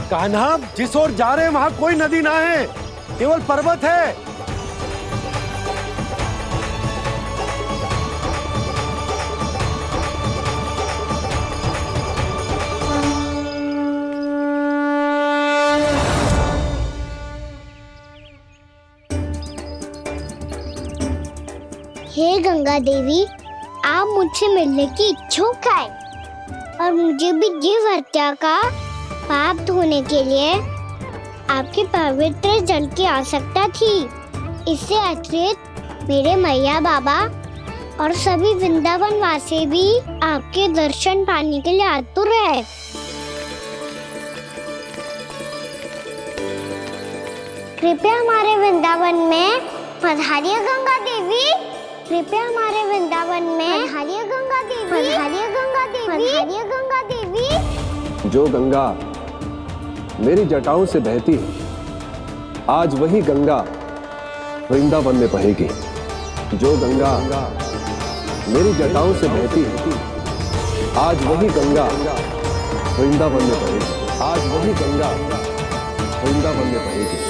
कान्हा, जिस ओर जा रहे हैं वहां कोई नदी ना है, केवल पर्वत है। गंगा देवी, आप मुझसे मिलने की इच्छुक है और मुझे भी जीव हत्या का पाप धोने के लिए आपके पवित्र जल की आवश्यकता थी। इससे अतिरिक्त मेरे मैया बाबा और सभी वृंदावन वासी भी आपके दर्शन पाने के लिए आतुर है। कृपया हमारे वृंदावन में पधारिए गंगा देवी। कृपया हमारे वृंदावन में पधारिए गंगा देवी। पधारिए गंगा देवी। पधारिए गंगा देवी। जो गंगा मेरी जटाओं से बहती है, आज वही गंगा वृंदावन में बहेगी। जो गंगा मेरी जटाओं से बहती है, आज वही गंगा वृंदावन में बहेगी। आज वही गंगा वृंदावन में बहेगी।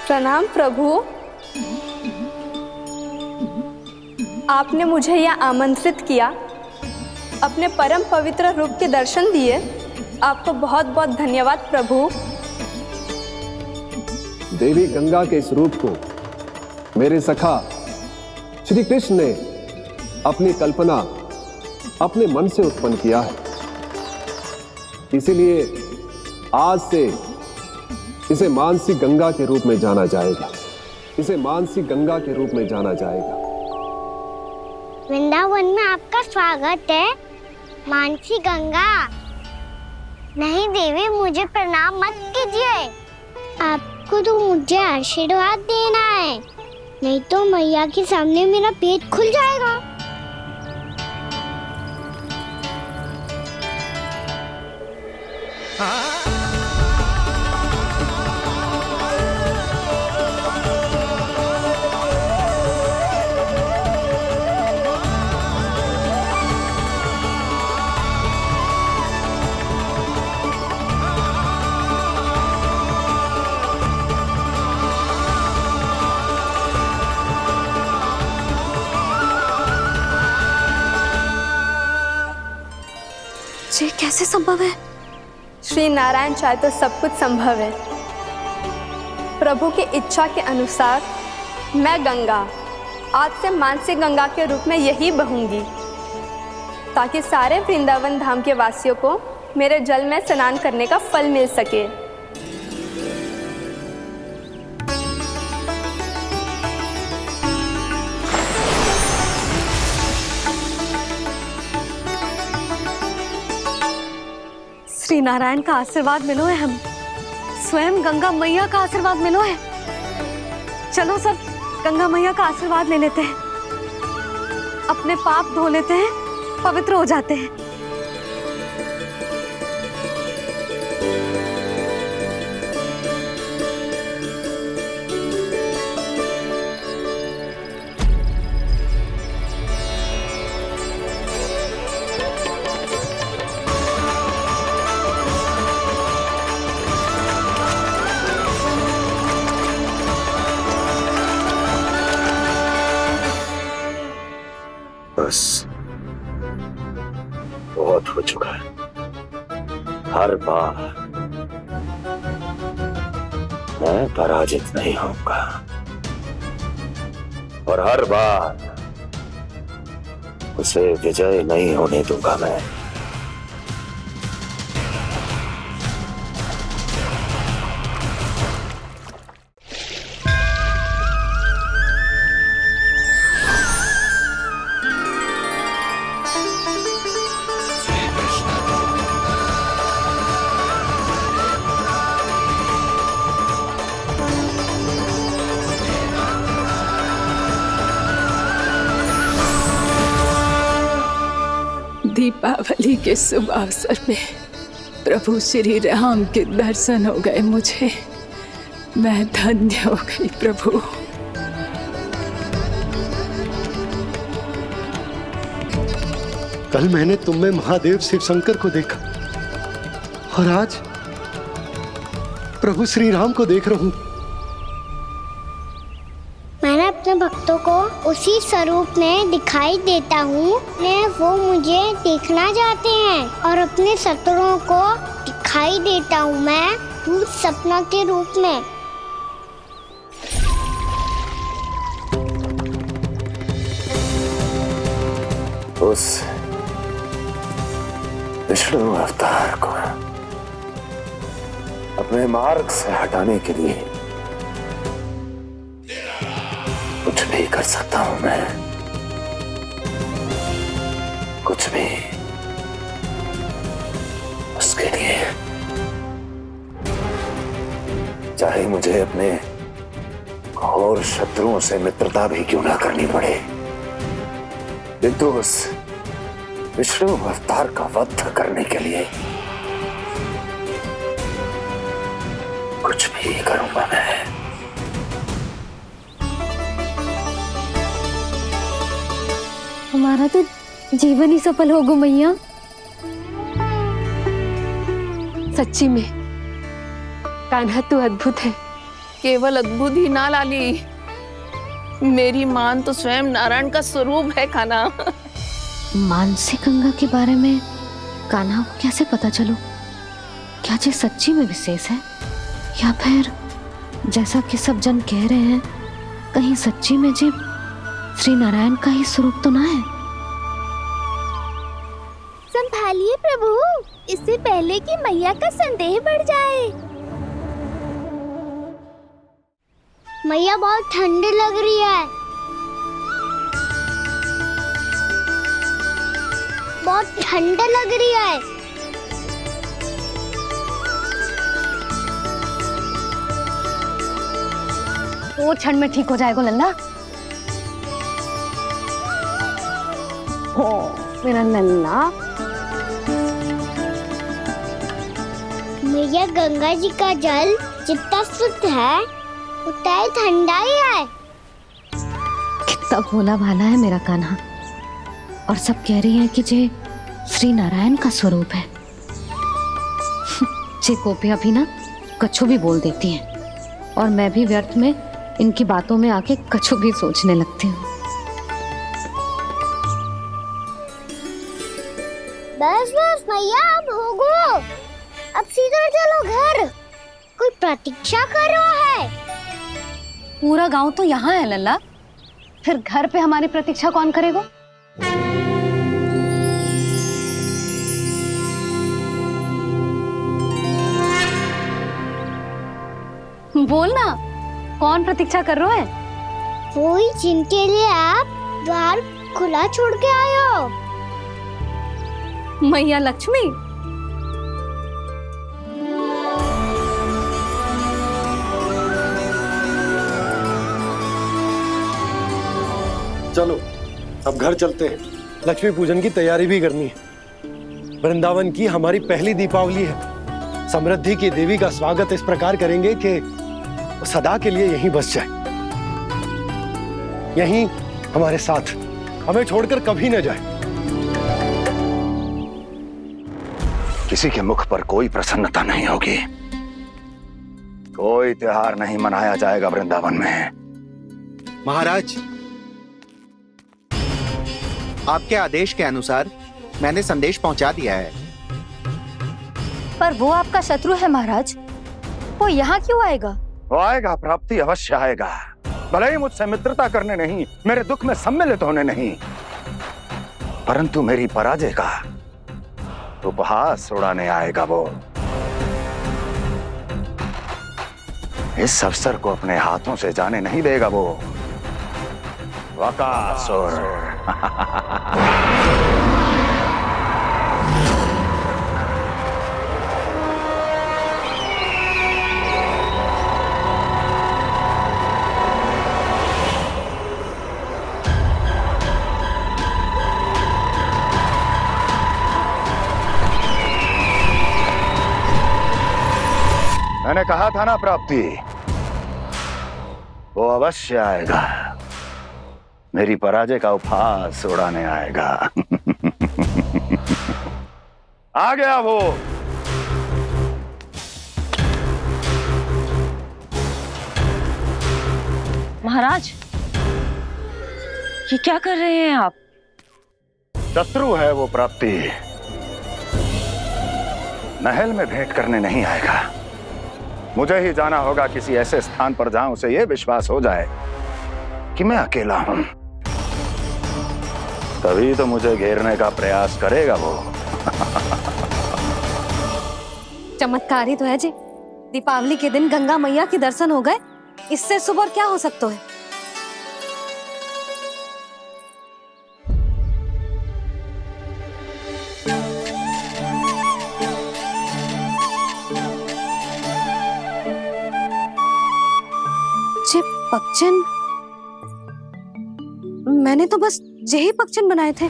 प्रणाम प्रभु। आपने मुझे यहाँ आमंत्रित किया, अपने परम पवित्र रूप के दर्शन दिए। आपको बहुत बहुत धन्यवाद प्रभु। देवी गंगा के इस रूप को मेरे सखा श्री कृष्ण ने अपनी कल्पना अपने मन से उत्पन्न किया है। इसीलिए आज से इसे मानसी गंगा के रूप में जाना जाएगा। इसे मानसी गंगा के रूप में जाना जाएगा। वृंदावन में आपका स्वागत है मानसी गंगा। नहीं देवी, मुझे प्रणाम मत कीजिए। आपको तो मुझे आशीर्वाद देना है, नहीं तो मैया के सामने मेरा पेट खुल जाएगा। ये कैसे संभव है? श्री नारायण चाहे तो सब कुछ संभव है। प्रभु की इच्छा के अनुसार मैं गंगा आज से मानसी गंगा के रूप में यही बहूंगी, ताकि सारे वृंदावन धाम के वासियों को मेरे जल में स्नान करने का फल मिल सके। श्री नारायण का आशीर्वाद मिलो है, हम स्वयं गंगा मैया का आशीर्वाद मिलो है। चलो सब गंगा मैया का आशीर्वाद ले लेते हैं, अपने पाप धो लेते हैं, पवित्र हो जाते हैं। बस बहुत हो चुका है। हर बार मैं पराजित नहीं होऊंगा और हर बार उसे विजय नहीं होने दूंगा मैं। दीपा दीपावली के शुभ अवसर में प्रभु श्री राम के दर्शन हो गए मुझे। मैं धन्य हो गई प्रभु। कल मैंने तुम में महादेव शिव शंकर को देखा और आज प्रभु श्री राम को देख रहा हूं। मैंने अपने भक्तों को उसी स्वरूप में दिखाई देता हूँ वो मुझे देखना चाहते हैं और अपने शत्रुओं को दिखाई देता हूँ मैं भूत सपना के रूप में। उस विष्णु अवतार को अपने मार्ग से हटाने के लिए कुछ भी कर सकता हूं मैं, कुछ भी। उसके लिए चाहे मुझे अपने घोर शत्रुओं से मित्रता भी क्यों ना करनी पड़े, किंतु उस विष्णु अवतार का वध करने के लिए कुछ भी करूंगा मैं। हमारा तो जीवन ही सफल होगा मैया। सच्ची में कान्हा तू अद्भुत है। केवल अद्भुत ही ना लाली, मेरी मान तो स्वयं नारायण का स्वरूप है कान्हा। मानसी गंगा के बारे में कान्हा को कैसे पता चलो? क्या ये सच्ची में विशेष है या फिर जैसा कि सब जन कह रहे हैं कहीं सच्ची में जी श्री नारायण का ही स्वरूप तो ना है? संभालिए प्रभु, इससे पहले कि मैया का संदेह बढ़ जाए। मैया बहुत ठंडी लग रही है, बहुत ठंड लग रही है। वो ठंड में ठीक हो जाएगा लल्ला। ओ मेरा लल्ला। मैया गंगा जी का जल जितना शुद्ध है उतना ही ठंडा ही है। कितना भोला भाला है मेरा कान्हा। और सब कह रही हैं कि जे श्री नारायण का स्वरूप है। जे गोपियां भी ना कछु भी बोल देती हैं और मैं भी व्यर्थ में इनकी बातों में आके कछु भी सोचने लगती हूँ। बस बस मैया, अब होगो, अब सीधा चलो घर। कोई प्रतीक्षा कर रहा है। पूरा गांव तो यहाँ है लल्ला, फिर घर पे हमारी प्रतीक्षा कौन करेगा? बोल ना, कौन प्रतीक्षा कर रहा है? वही जिनके लिए आप द्वार खुला छोड़ के आए हो। मैया लक्ष्मी। चलो अब घर चलते हैं। लक्ष्मी पूजन की तैयारी भी करनी है। वृंदावन की हमारी पहली दीपावली है। समृद्धि की देवी का स्वागत इस प्रकार करेंगे कि वो सदा के लिए यहीं बस जाए, यहीं हमारे साथ, हमें छोड़कर कभी न जाए। किसी के मुख पर कोई प्रसन्नता नहीं होगी, कोई त्योहार नहीं मनाया जाएगा वृंदावन में। महाराज, आपके आदेश के अनुसार मैंने संदेश पहुंचा दिया है। पर वो आपका शत्रु है महाराज, वो यहाँ क्यों आएगा? वो आएगा, प्राप्ति अवश्य आएगा। भले ही मुझसे मित्रता करने नहीं, मेरे दुख में सम्मिलित होने नहीं, परंतु मेरी पराजय का उपहास उड़ाने आएगा वो। इस अवसर को अपने हाथों से जाने नहीं देगा वो बकासुर। मैंने कहा था ना प्राप्ति, वो अवश्य आएगा, मेरी पराजय का उपहास उड़ाने आएगा। आ गया वो। महाराज, ये क्या कर रहे हैं आप? शत्रु है वो प्राप्ति, महल में भेंट करने नहीं आएगा। मुझे ही जाना होगा किसी ऐसे स्थान पर जहां उसे यह विश्वास हो जाए कि मैं अकेला हूं, तभी तो मुझे घेरने का प्रयास करेगा वो। चमत्कार ही तो है जी, दीपावली के दिन गंगा मैया के दर्शन हो गए, इससे शुभ और क्या हो सकता है। जे पगचन, मैंने तो बस यही पगचन बनाए थे,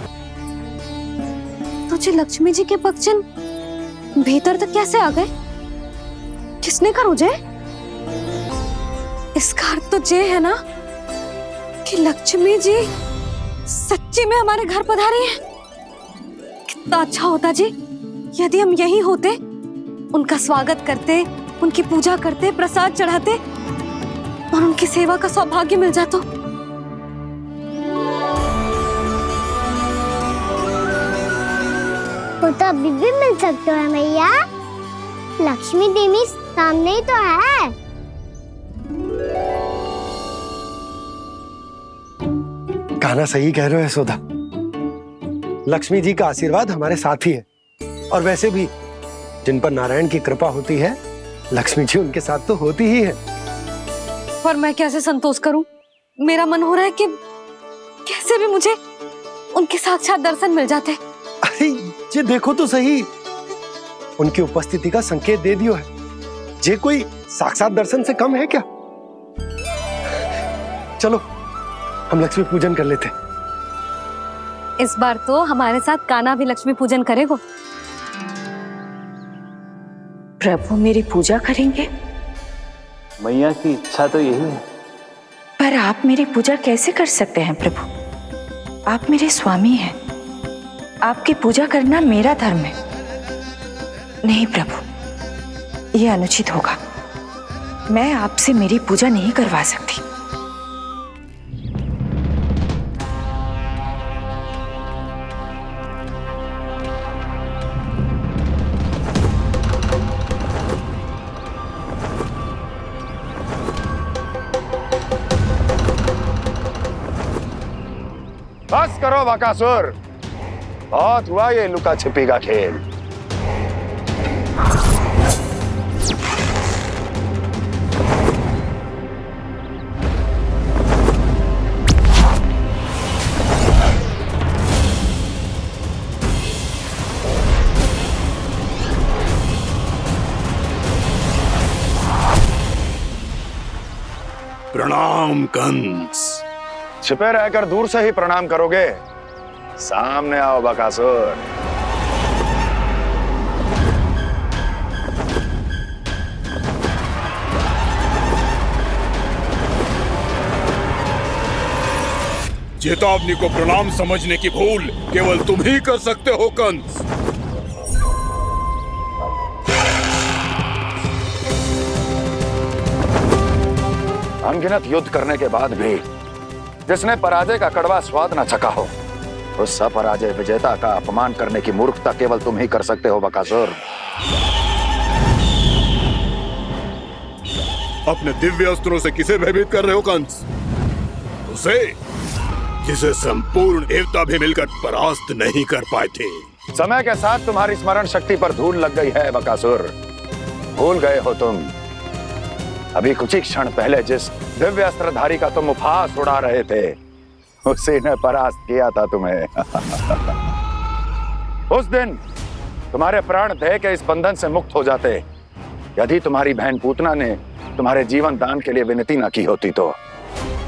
तो जे लक्ष्मी जी के पगचन भीतर तक कैसे आ गए? किसने कहा मुझे? इसका अर्थ तो ये है ना कि लक्ष्मी जी सच्ची में हमारे घर पधारी हैं। कितना अच्छा होता जी यदि हम यहीं होते, उनका स्वागत करते, उनकी पूजा करते, प्रसाद चढ़ाते और उनकी सेवा का सौभाग्य मिल जाता। वो तो अभी भी मिल सकते है मैया, लक्ष्मी देवी सामने ही तो है। कान्हा सही कह रहे हो यशोदा, लक्ष्मी जी का आशीर्वाद हमारे साथ ही है, और वैसे भी जिन पर नारायण की कृपा होती है, लक्ष्मी जी उनके साथ तो होती ही है। पर मैं कैसे संतोष करूं? मेरा मन हो रहा है कि कैसे भी मुझे उनके साक्षात दर्शन मिल जाते। अरे ये देखो तो सही, उनकी उपस्थिति का संकेत दे दियो है। ये कोई साक्षात दर्शन से कम है क्या? चलो हम लक्ष्मी पूजन कर लेते। इस बार तो हमारे साथ कान्हा भी लक्ष्मी पूजन करेगा। प्रभु मेरी पूजा करेंगे? मैया की इच्छा तो यही है। पर आप मेरी पूजा कैसे कर सकते हैं प्रभु? आप मेरे स्वामी हैं, आपकी पूजा करना मेरा धर्म है। नहीं प्रभु, यह अनुचित होगा। मैं आपसे मेरी पूजा नहीं करवा सकती। बस करो बकासुर, बहुत हुआ ये लुका छिपी का खेल। प्रणाम कंस। छिपे रहकर दूर से ही प्रणाम करोगे? सामने आओ बकासुर। चेतावनी को प्रणाम समझने की भूल केवल तुम ही कर सकते हो कंस। अनगिनत युद्ध करने के बाद भी जिसने पराजय का कड़वा स्वाद न चखा हो, उस अपराजय विजेता का अपमान करने की मूर्खता केवल तुम ही कर सकते हो बकासुर। अपने दिव्य अस्त्रों से किसे भयभीत कर रहे हो कंस? उसे जिसे संपूर्ण देवता भी मिलकर परास्त नहीं कर पाए थे। समय के साथ तुम्हारी स्मरण शक्ति पर धूल लग गई है बकासुर, भूल गए हो तुम। अभी कुछ ही क्षण पहले जिस दिव्य अस्त्रधारी का तुम उपहास उड़ा रहे थे, उसी ने परास्त किया था तुम्हें। उस दिन तुम्हारे प्राण देह के इस बंधन से मुक्त हो जाते यदि तुम्हारी बहन पूतना ने तुम्हारे जीवन दान के लिए विनती न की होती तो।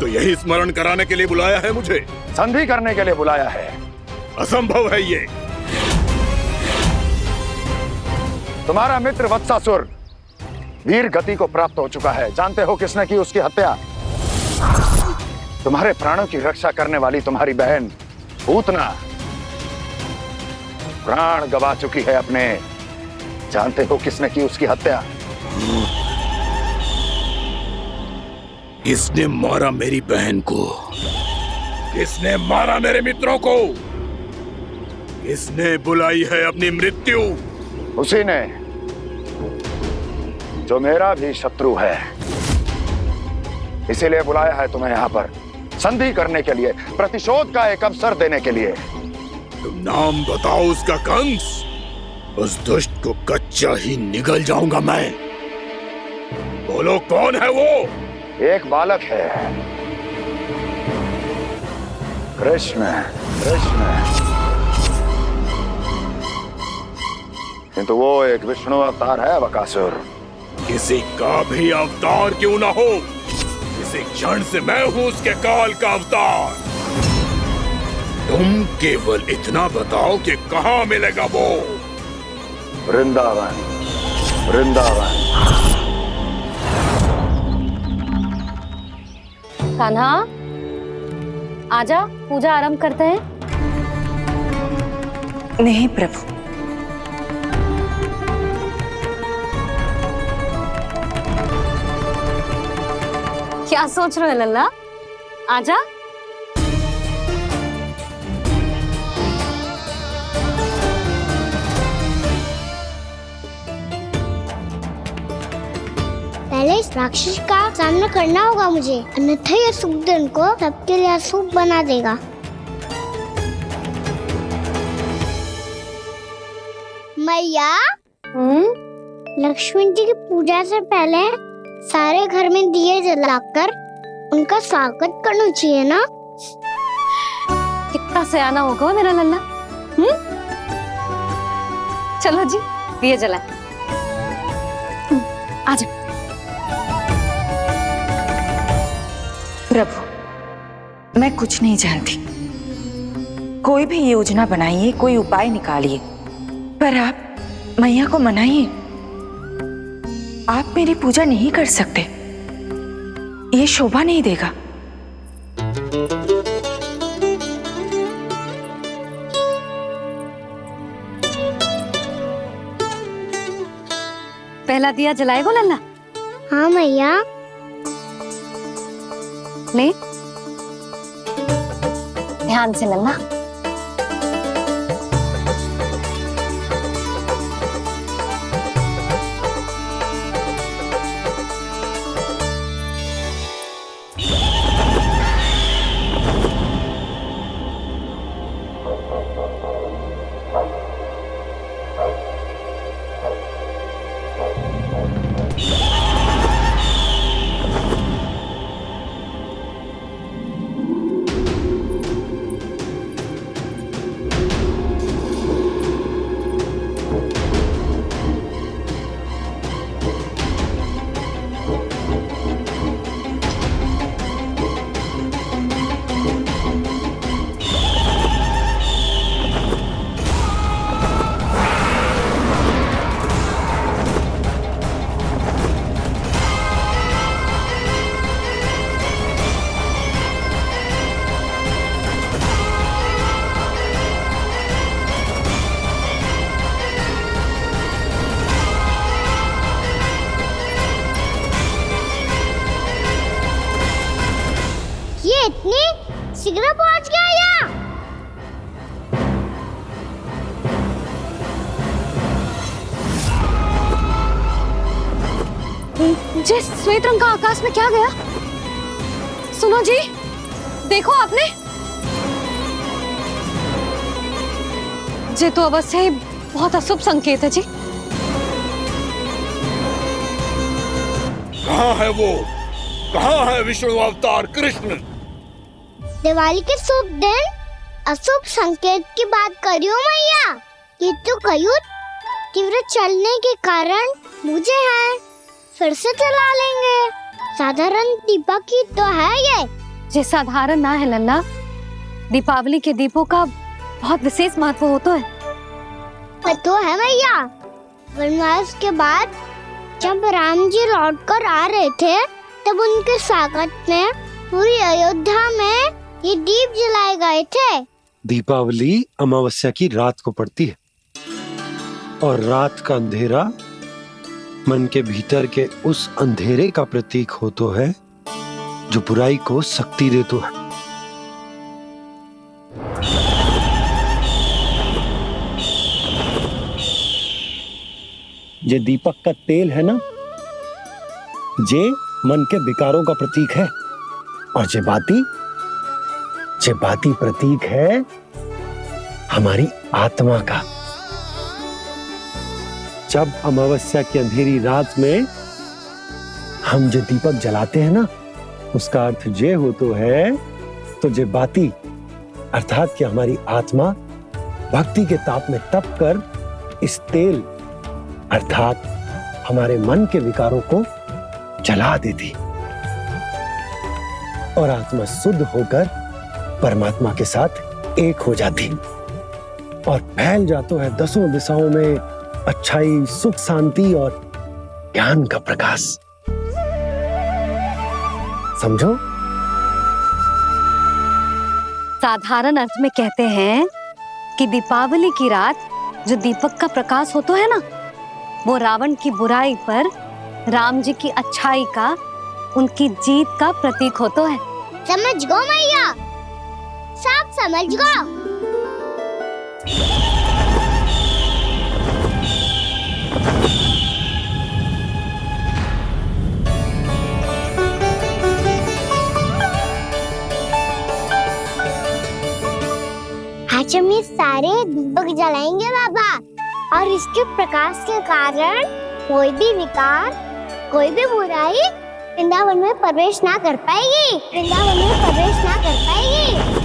यही स्मरण कराने के लिए बुलाया है मुझे? संधि करने के लिए बुलाया है। असंभव है ये। तुम्हारा मित्र वत्सासुर वीर गति को प्राप्त हो चुका है। जानते हो किसने की उसकी हत्या? तुम्हारे प्राणों की रक्षा करने वाली तुम्हारी बहन पूतना प्राण गवा चुकी है अपने। जानते हो किसने की उसकी हत्या? किसने मारा मेरी बहन को? किसने मारा मेरे मित्रों को? किसने बुलाई है अपनी मृत्यु? उसी ने जो मेरा भी शत्रु है। इसीलिए बुलाया है तुम्हें यहाँ पर, संधि करने के लिए, प्रतिशोध का एक अवसर देने के लिए। तुम नाम बताओ उसका कंस। उस दुष्ट को कच्चा ही निगल जाऊंगा मैं। बोलो कौन है वो? एक बालक है, कृष्ण। किंतु वो एक विष्णु अवतार है बकासुर। किसी का भी अवतार क्यों ना हो, इसी क्षण से मैं हूं उसके काल का अवतार। तुम केवल इतना बताओ कि कहां मिलेगा वो? वृंदावन। कान्हा, आजा, पूजा आरंभ करते हैं। नहीं प्रभु, क्या सोच रहे हो लल्ला? आजा। पहले इस राक्षस का सामना करना होगा मुझे, अन्यथा ये शुभ दिन को सबके लिए अशुभ बना देगा। मैया, लक्ष्मण जी की पूजा से पहले सारे घर में दिए जलाकर उनका स्वागत करना चाहिए ना? कितना सयाना होगा मेरा लल्ला। चलो जी, दिए जलाए। आजा। प्रभु, मैं कुछ नहीं जानती। कोई भी योजना बनाइए, कोई उपाय निकालिए, पर आप मैया को मनाइए। आप मेरी पूजा नहीं कर सकते, ये शोभा नहीं देगा। पहला दिया जलाएगो लल्ला? हाँ मैया। ले, ध्यान से लल्ला। इतनी शीघ्र पहुंच गया यहाँ? जी, श्वेत रंग का आकाश में क्या गया? सुनो जी, देखो आपने। ये तो अवश्य ही बहुत अशुभ संकेत है जी। कहाँ है वो? कहाँ है विष्णु अवतार कृष्ण? दिवाली के शुभ दिन अशुभ संकेत की बात करियो मैया। ये तो कयूत तीव्र चलने के कारण मुझे है, फिर से चला लेंगे। साधारण दीपक ही तो है ये साधारण ना है लल्ला। दीपावली के दीपों का बहुत विशेष महत्व होता है। तो है मैया। वनवास के बाद जब राम जी लौट कर आ रहे थे तब उनके स्वागत में पूरी अयोध्या में ये दीप जलाए गए थे। दीपावली अमावस्या की रात को पड़ती है और रात का अंधेरा मन के भीतर के उस अंधेरे का प्रतीक होतो है जो बुराई को शक्ति देतो है। ये दीपक का तेल है ना, जे मन के विकारों का प्रतीक है, और जे बाती प्रतीक है हमारी आत्मा का। जब अमावस्या की अंधेरी रात में हम जो दीपक जलाते हैं ना, उसका अर्थ जे हो तो है तो जे बाती अर्थात कि हमारी आत्मा भक्ति के ताप में तप कर इस तेल अर्थात हमारे मन के विकारों को जला देती और आत्मा शुद्ध होकर परमात्मा के साथ एक हो जाती और फैल जाता है दसों दिशाओं में अच्छाई, सुख, शांति और ज्ञान का प्रकाश। समझो? साधारण अर्थ में कहते हैं कि दीपावली की रात जो दीपक का प्रकाश होता है ना, वो रावण की बुराई पर राम जी की अच्छाई का, उनकी जीत का प्रतीक होता है। समझ गो मैया, सब समझ गो। आज हम ये सारे दीपक जलाएंगे बाबा, और इसके प्रकाश के कारण कोई भी विकार, कोई भी बुराई वृंदावन में प्रवेश ना कर पाएगी, वृंदावन में प्रवेश ना कर पाएगी।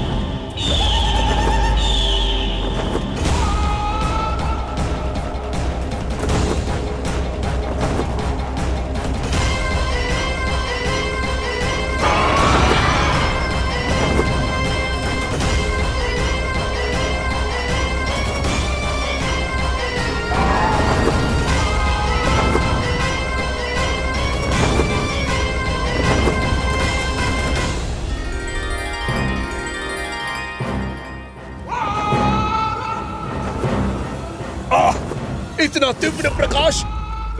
इतना तीव्र प्रकाश,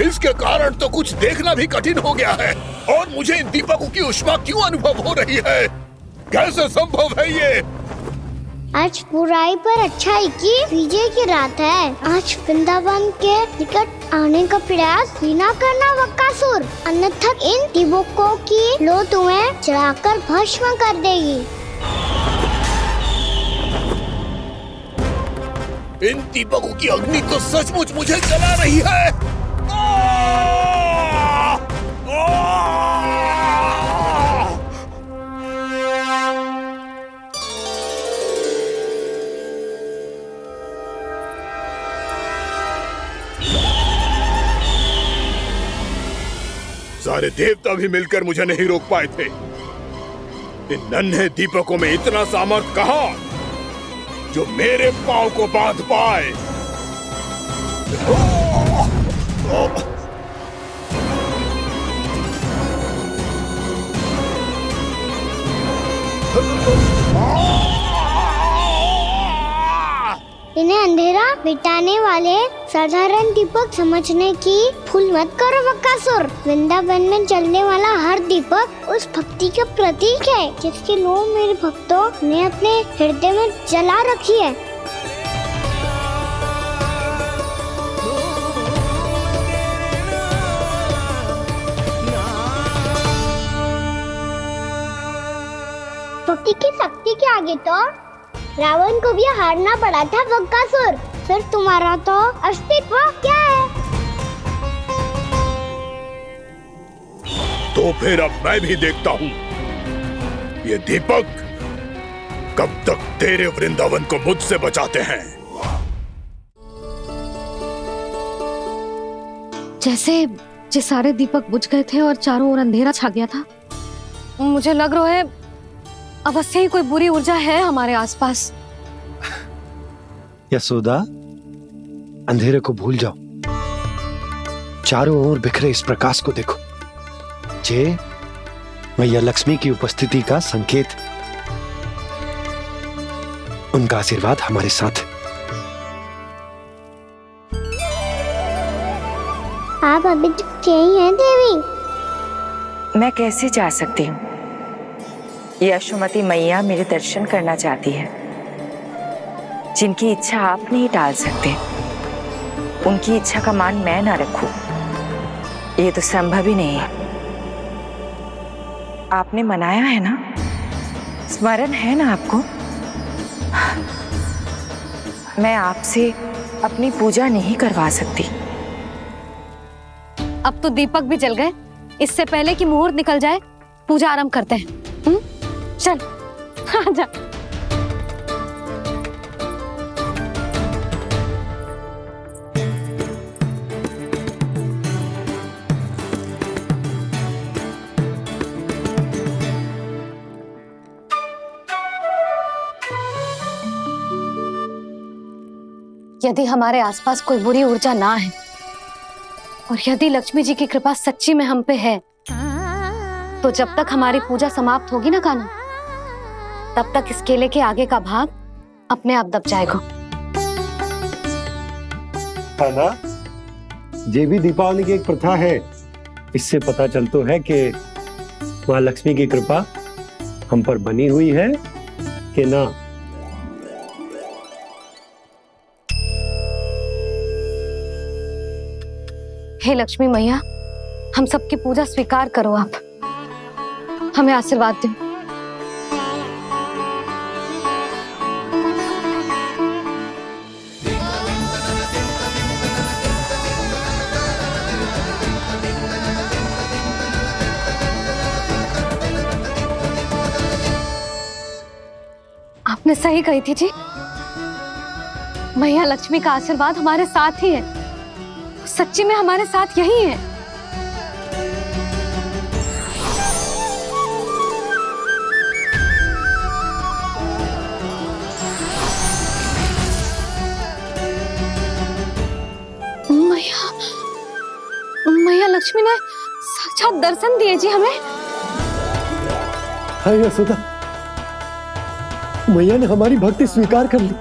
इसके कारण तो कुछ देखना भी कठिन हो गया है। और मुझे इन दीपकों की उष्मा क्यों अनुभव हो रही है? कैसे संभव है ये? आज बुराई पर अच्छाई की विजय की रात है। आज वृंदावन के निकट आने का प्रयास भी ना करना बकासुर, अन्यथा इन दीपकों की लो तुम्हें जलाकर भस्म कर देगी। इन दीपकों की अग्नि तो सचमुच मुझे जला रही है। सारे देवता भी मिलकर मुझे नहीं रोक पाए थे। इन नन्हे दीपकों में इतना सामर्थ्य कहां जो मेरे पांव को बांध पाए। इन्हें अंधेरा मिटाने वाले साधारण दीपक समझने की भूल मत करो बकासुर। वृंदावन में जलने वाला हर दीपक उस भक्ति का प्रतीक है जिसकी लो मेरे भक्तों ने अपने हृदय में जला रखी है। भक्ति की शक्ति के आगे तो रावण को भी हारना पड़ा था बकासुर। फिर तुम्हारा तो अस्तित्व क्या है? तो फिर अब मैं भी देखता हूँ ये दीपक कब तक तेरे वृंदावन को मुझसे बचाते हैं। जैसे ये सारे दीपक बुझ गए थे और चारों ओर अंधेरा छा गया था, मुझे लग रहा है अवश्य ही कोई बुरी ऊर्जा है हमारे आसपास। यशोदा, अंधेरे को भूल जाओ। चारों ओर बिखरे इस प्रकाश को देखो, जे मैया लक्ष्मी की उपस्थिति का संकेत। उनका आशीर्वाद हमारे साथ। आप अभी तक यही हैं देवी? मैं कैसे जा सकती हूँ? यशोमती मैया मेरे दर्शन करना चाहती है। जिनकी इच्छा आप नहीं टाल सकते, उनकी इच्छा का मान मैं ना रखूं, ये तो संभव ही नहीं है। आपने मनाया है ना, स्मरण है ना आपको? मैं आपसे अपनी पूजा नहीं करवा सकती। अब तो दीपक भी जल गए, इससे पहले कि मुहूर्त निकल जाए पूजा आरंभ करते हैं। चल आजा। यदि हमारे आसपास कोई बुरी ऊर्जा ना है और यदि लक्ष्मी जी की कृपा सच्ची में हम पे है, तो जब तक हमारी पूजा समाप्त होगी ना कान्हा, तब तक इस केले के आगे का भाग अपने आप दब जाएगा। है ना? ये भी दीपावली की एक प्रथा है। इससे पता चलता है कि माँ लक्ष्मी की कृपा हम पर बनी हुई है कि ना। हे लक्ष्मी मैया, हम सबकी पूजा स्वीकार करो, आप हमें आशीर्वाद दो। आपने सही कही थी जी, मैया लक्ष्मी का आशीर्वाद हमारे साथ ही है। सच्ची में हमारे साथ यही है। मैया लक्ष्मी ने साक्षात दर्शन दिए जी हमें। हाय यशोदा, मैया ने हमारी भक्ति स्वीकार कर ली।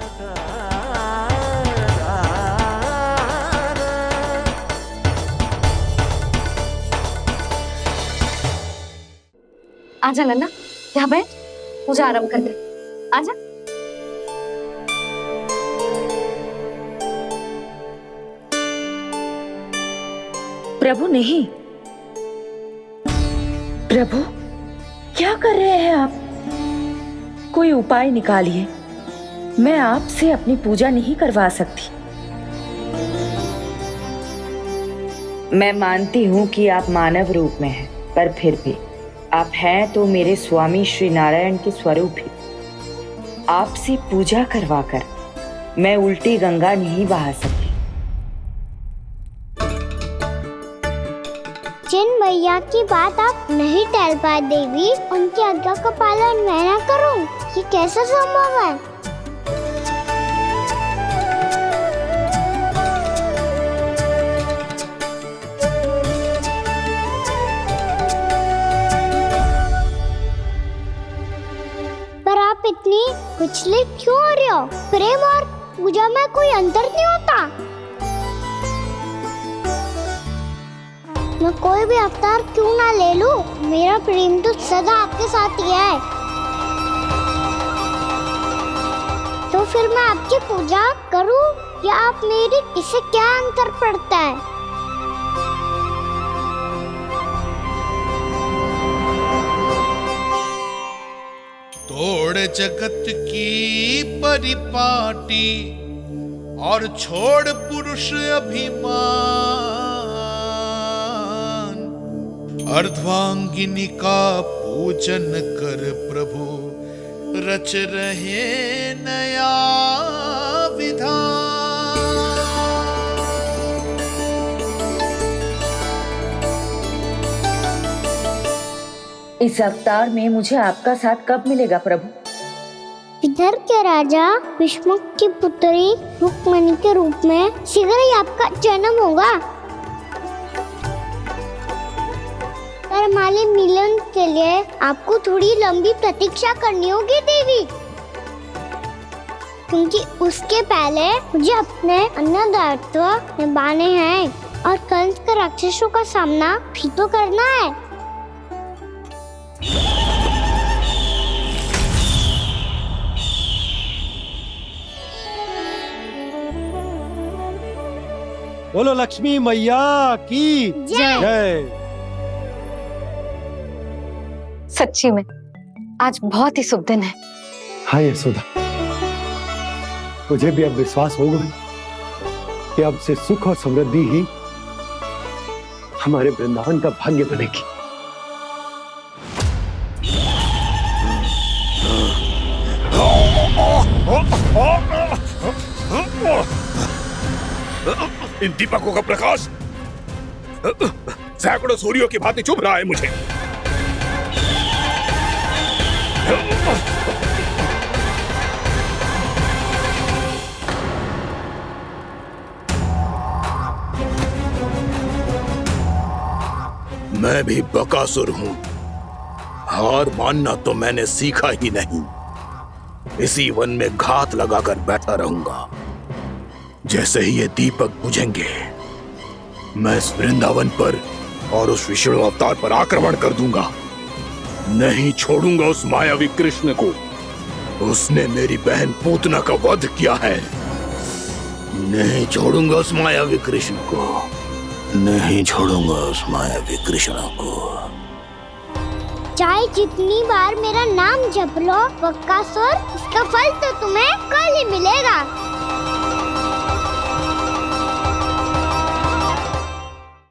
आजा नन्ना, यहाँ बैठ, पूजा आरंभ कर दे। आजा। प्रभु नहीं, प्रभु क्या कर रहे हैं आप? कोई उपाय निकालिए, मैं आपसे अपनी पूजा नहीं करवा सकती। मैं मानती हूँ कि आप मानव रूप में हैं, पर फिर भी आप हैं तो मेरे स्वामी श्री नारायण के स्वरूप ही। आपसे पूजा करवाकर मैं उल्टी गंगा नहीं बहा सकती। जिन मैया की बात आप नहीं टाल पाए देवी, उनकी आज्ञा का पालन मैं ना करूं, ये कैसे संभव है? पर आप इतनी विचलित क्यों हो रहे हो? प्रेम और पूजा में कोई अंतर नहीं होता। मैं कोई भी अवतार क्यों ना ले लूं, मेरा प्रेम तो सदा आपके साथ ही है। तो फिर मैं आपकी पूजा करूं या आप मेरी, इससे क्या अंतर पड़ता है? तोड़ जगत की परिपाटी और छोड़ पुरुष अभिमान, अर्धांगिनी का पूजन कर प्रभु रच रहे नया विधान। इस अवतार में मुझे आपका साथ कब मिलेगा प्रभु? इधर के राजा भीष्मक की पुत्री रुक्मणी के रूप में शीघ्र ही आपका जन्म होगा। हमारे मिलन के लिए आपको थोड़ी लंबी प्रतीक्षा करनी होगी देवी, क्योंकि उसके पहले मुझे अपने अन्य दायित्व निभाने हैं और कंस के राक्षसों का सामना भी तो करना है। बोलो लक्ष्मी मैया की जय। सच्ची में आज बहुत ही शुभ दिन है। हाँ यशोदा, मुझे भी अब विश्वास हो गया कि अब से सुख और समृद्धि ही हमारे वृंदावन का भाग्य बनेगी। इन दीपकों का प्रकाश सैकड़ों सूर्यों की भांति चुभ रहा है मुझे। मैं भी बकासुर हूं, हार मानना तो मैंने सीखा ही नहीं। इसी वन में घात लगाकर बैठा रहूंगा। जैसे ही ये दीपक बुझेंगे, मैं इस वृंदावन पर और उस विष्णु अवतार पर आक्रमण कर दूंगा। नहीं छोड़ूंगा उस मायावी कृष्ण को। उसने मेरी बहन पूतना का वध किया है। नहीं छोड़ूंगा उस मायावी कृष्ण को। नहीं छोड़ूंगा उस मायावी कृष्ण को। चाहे जितनी बार मेरा नाम जप लो बकासुर, इसका फल तो तुम्हें कल ही मिलेगा।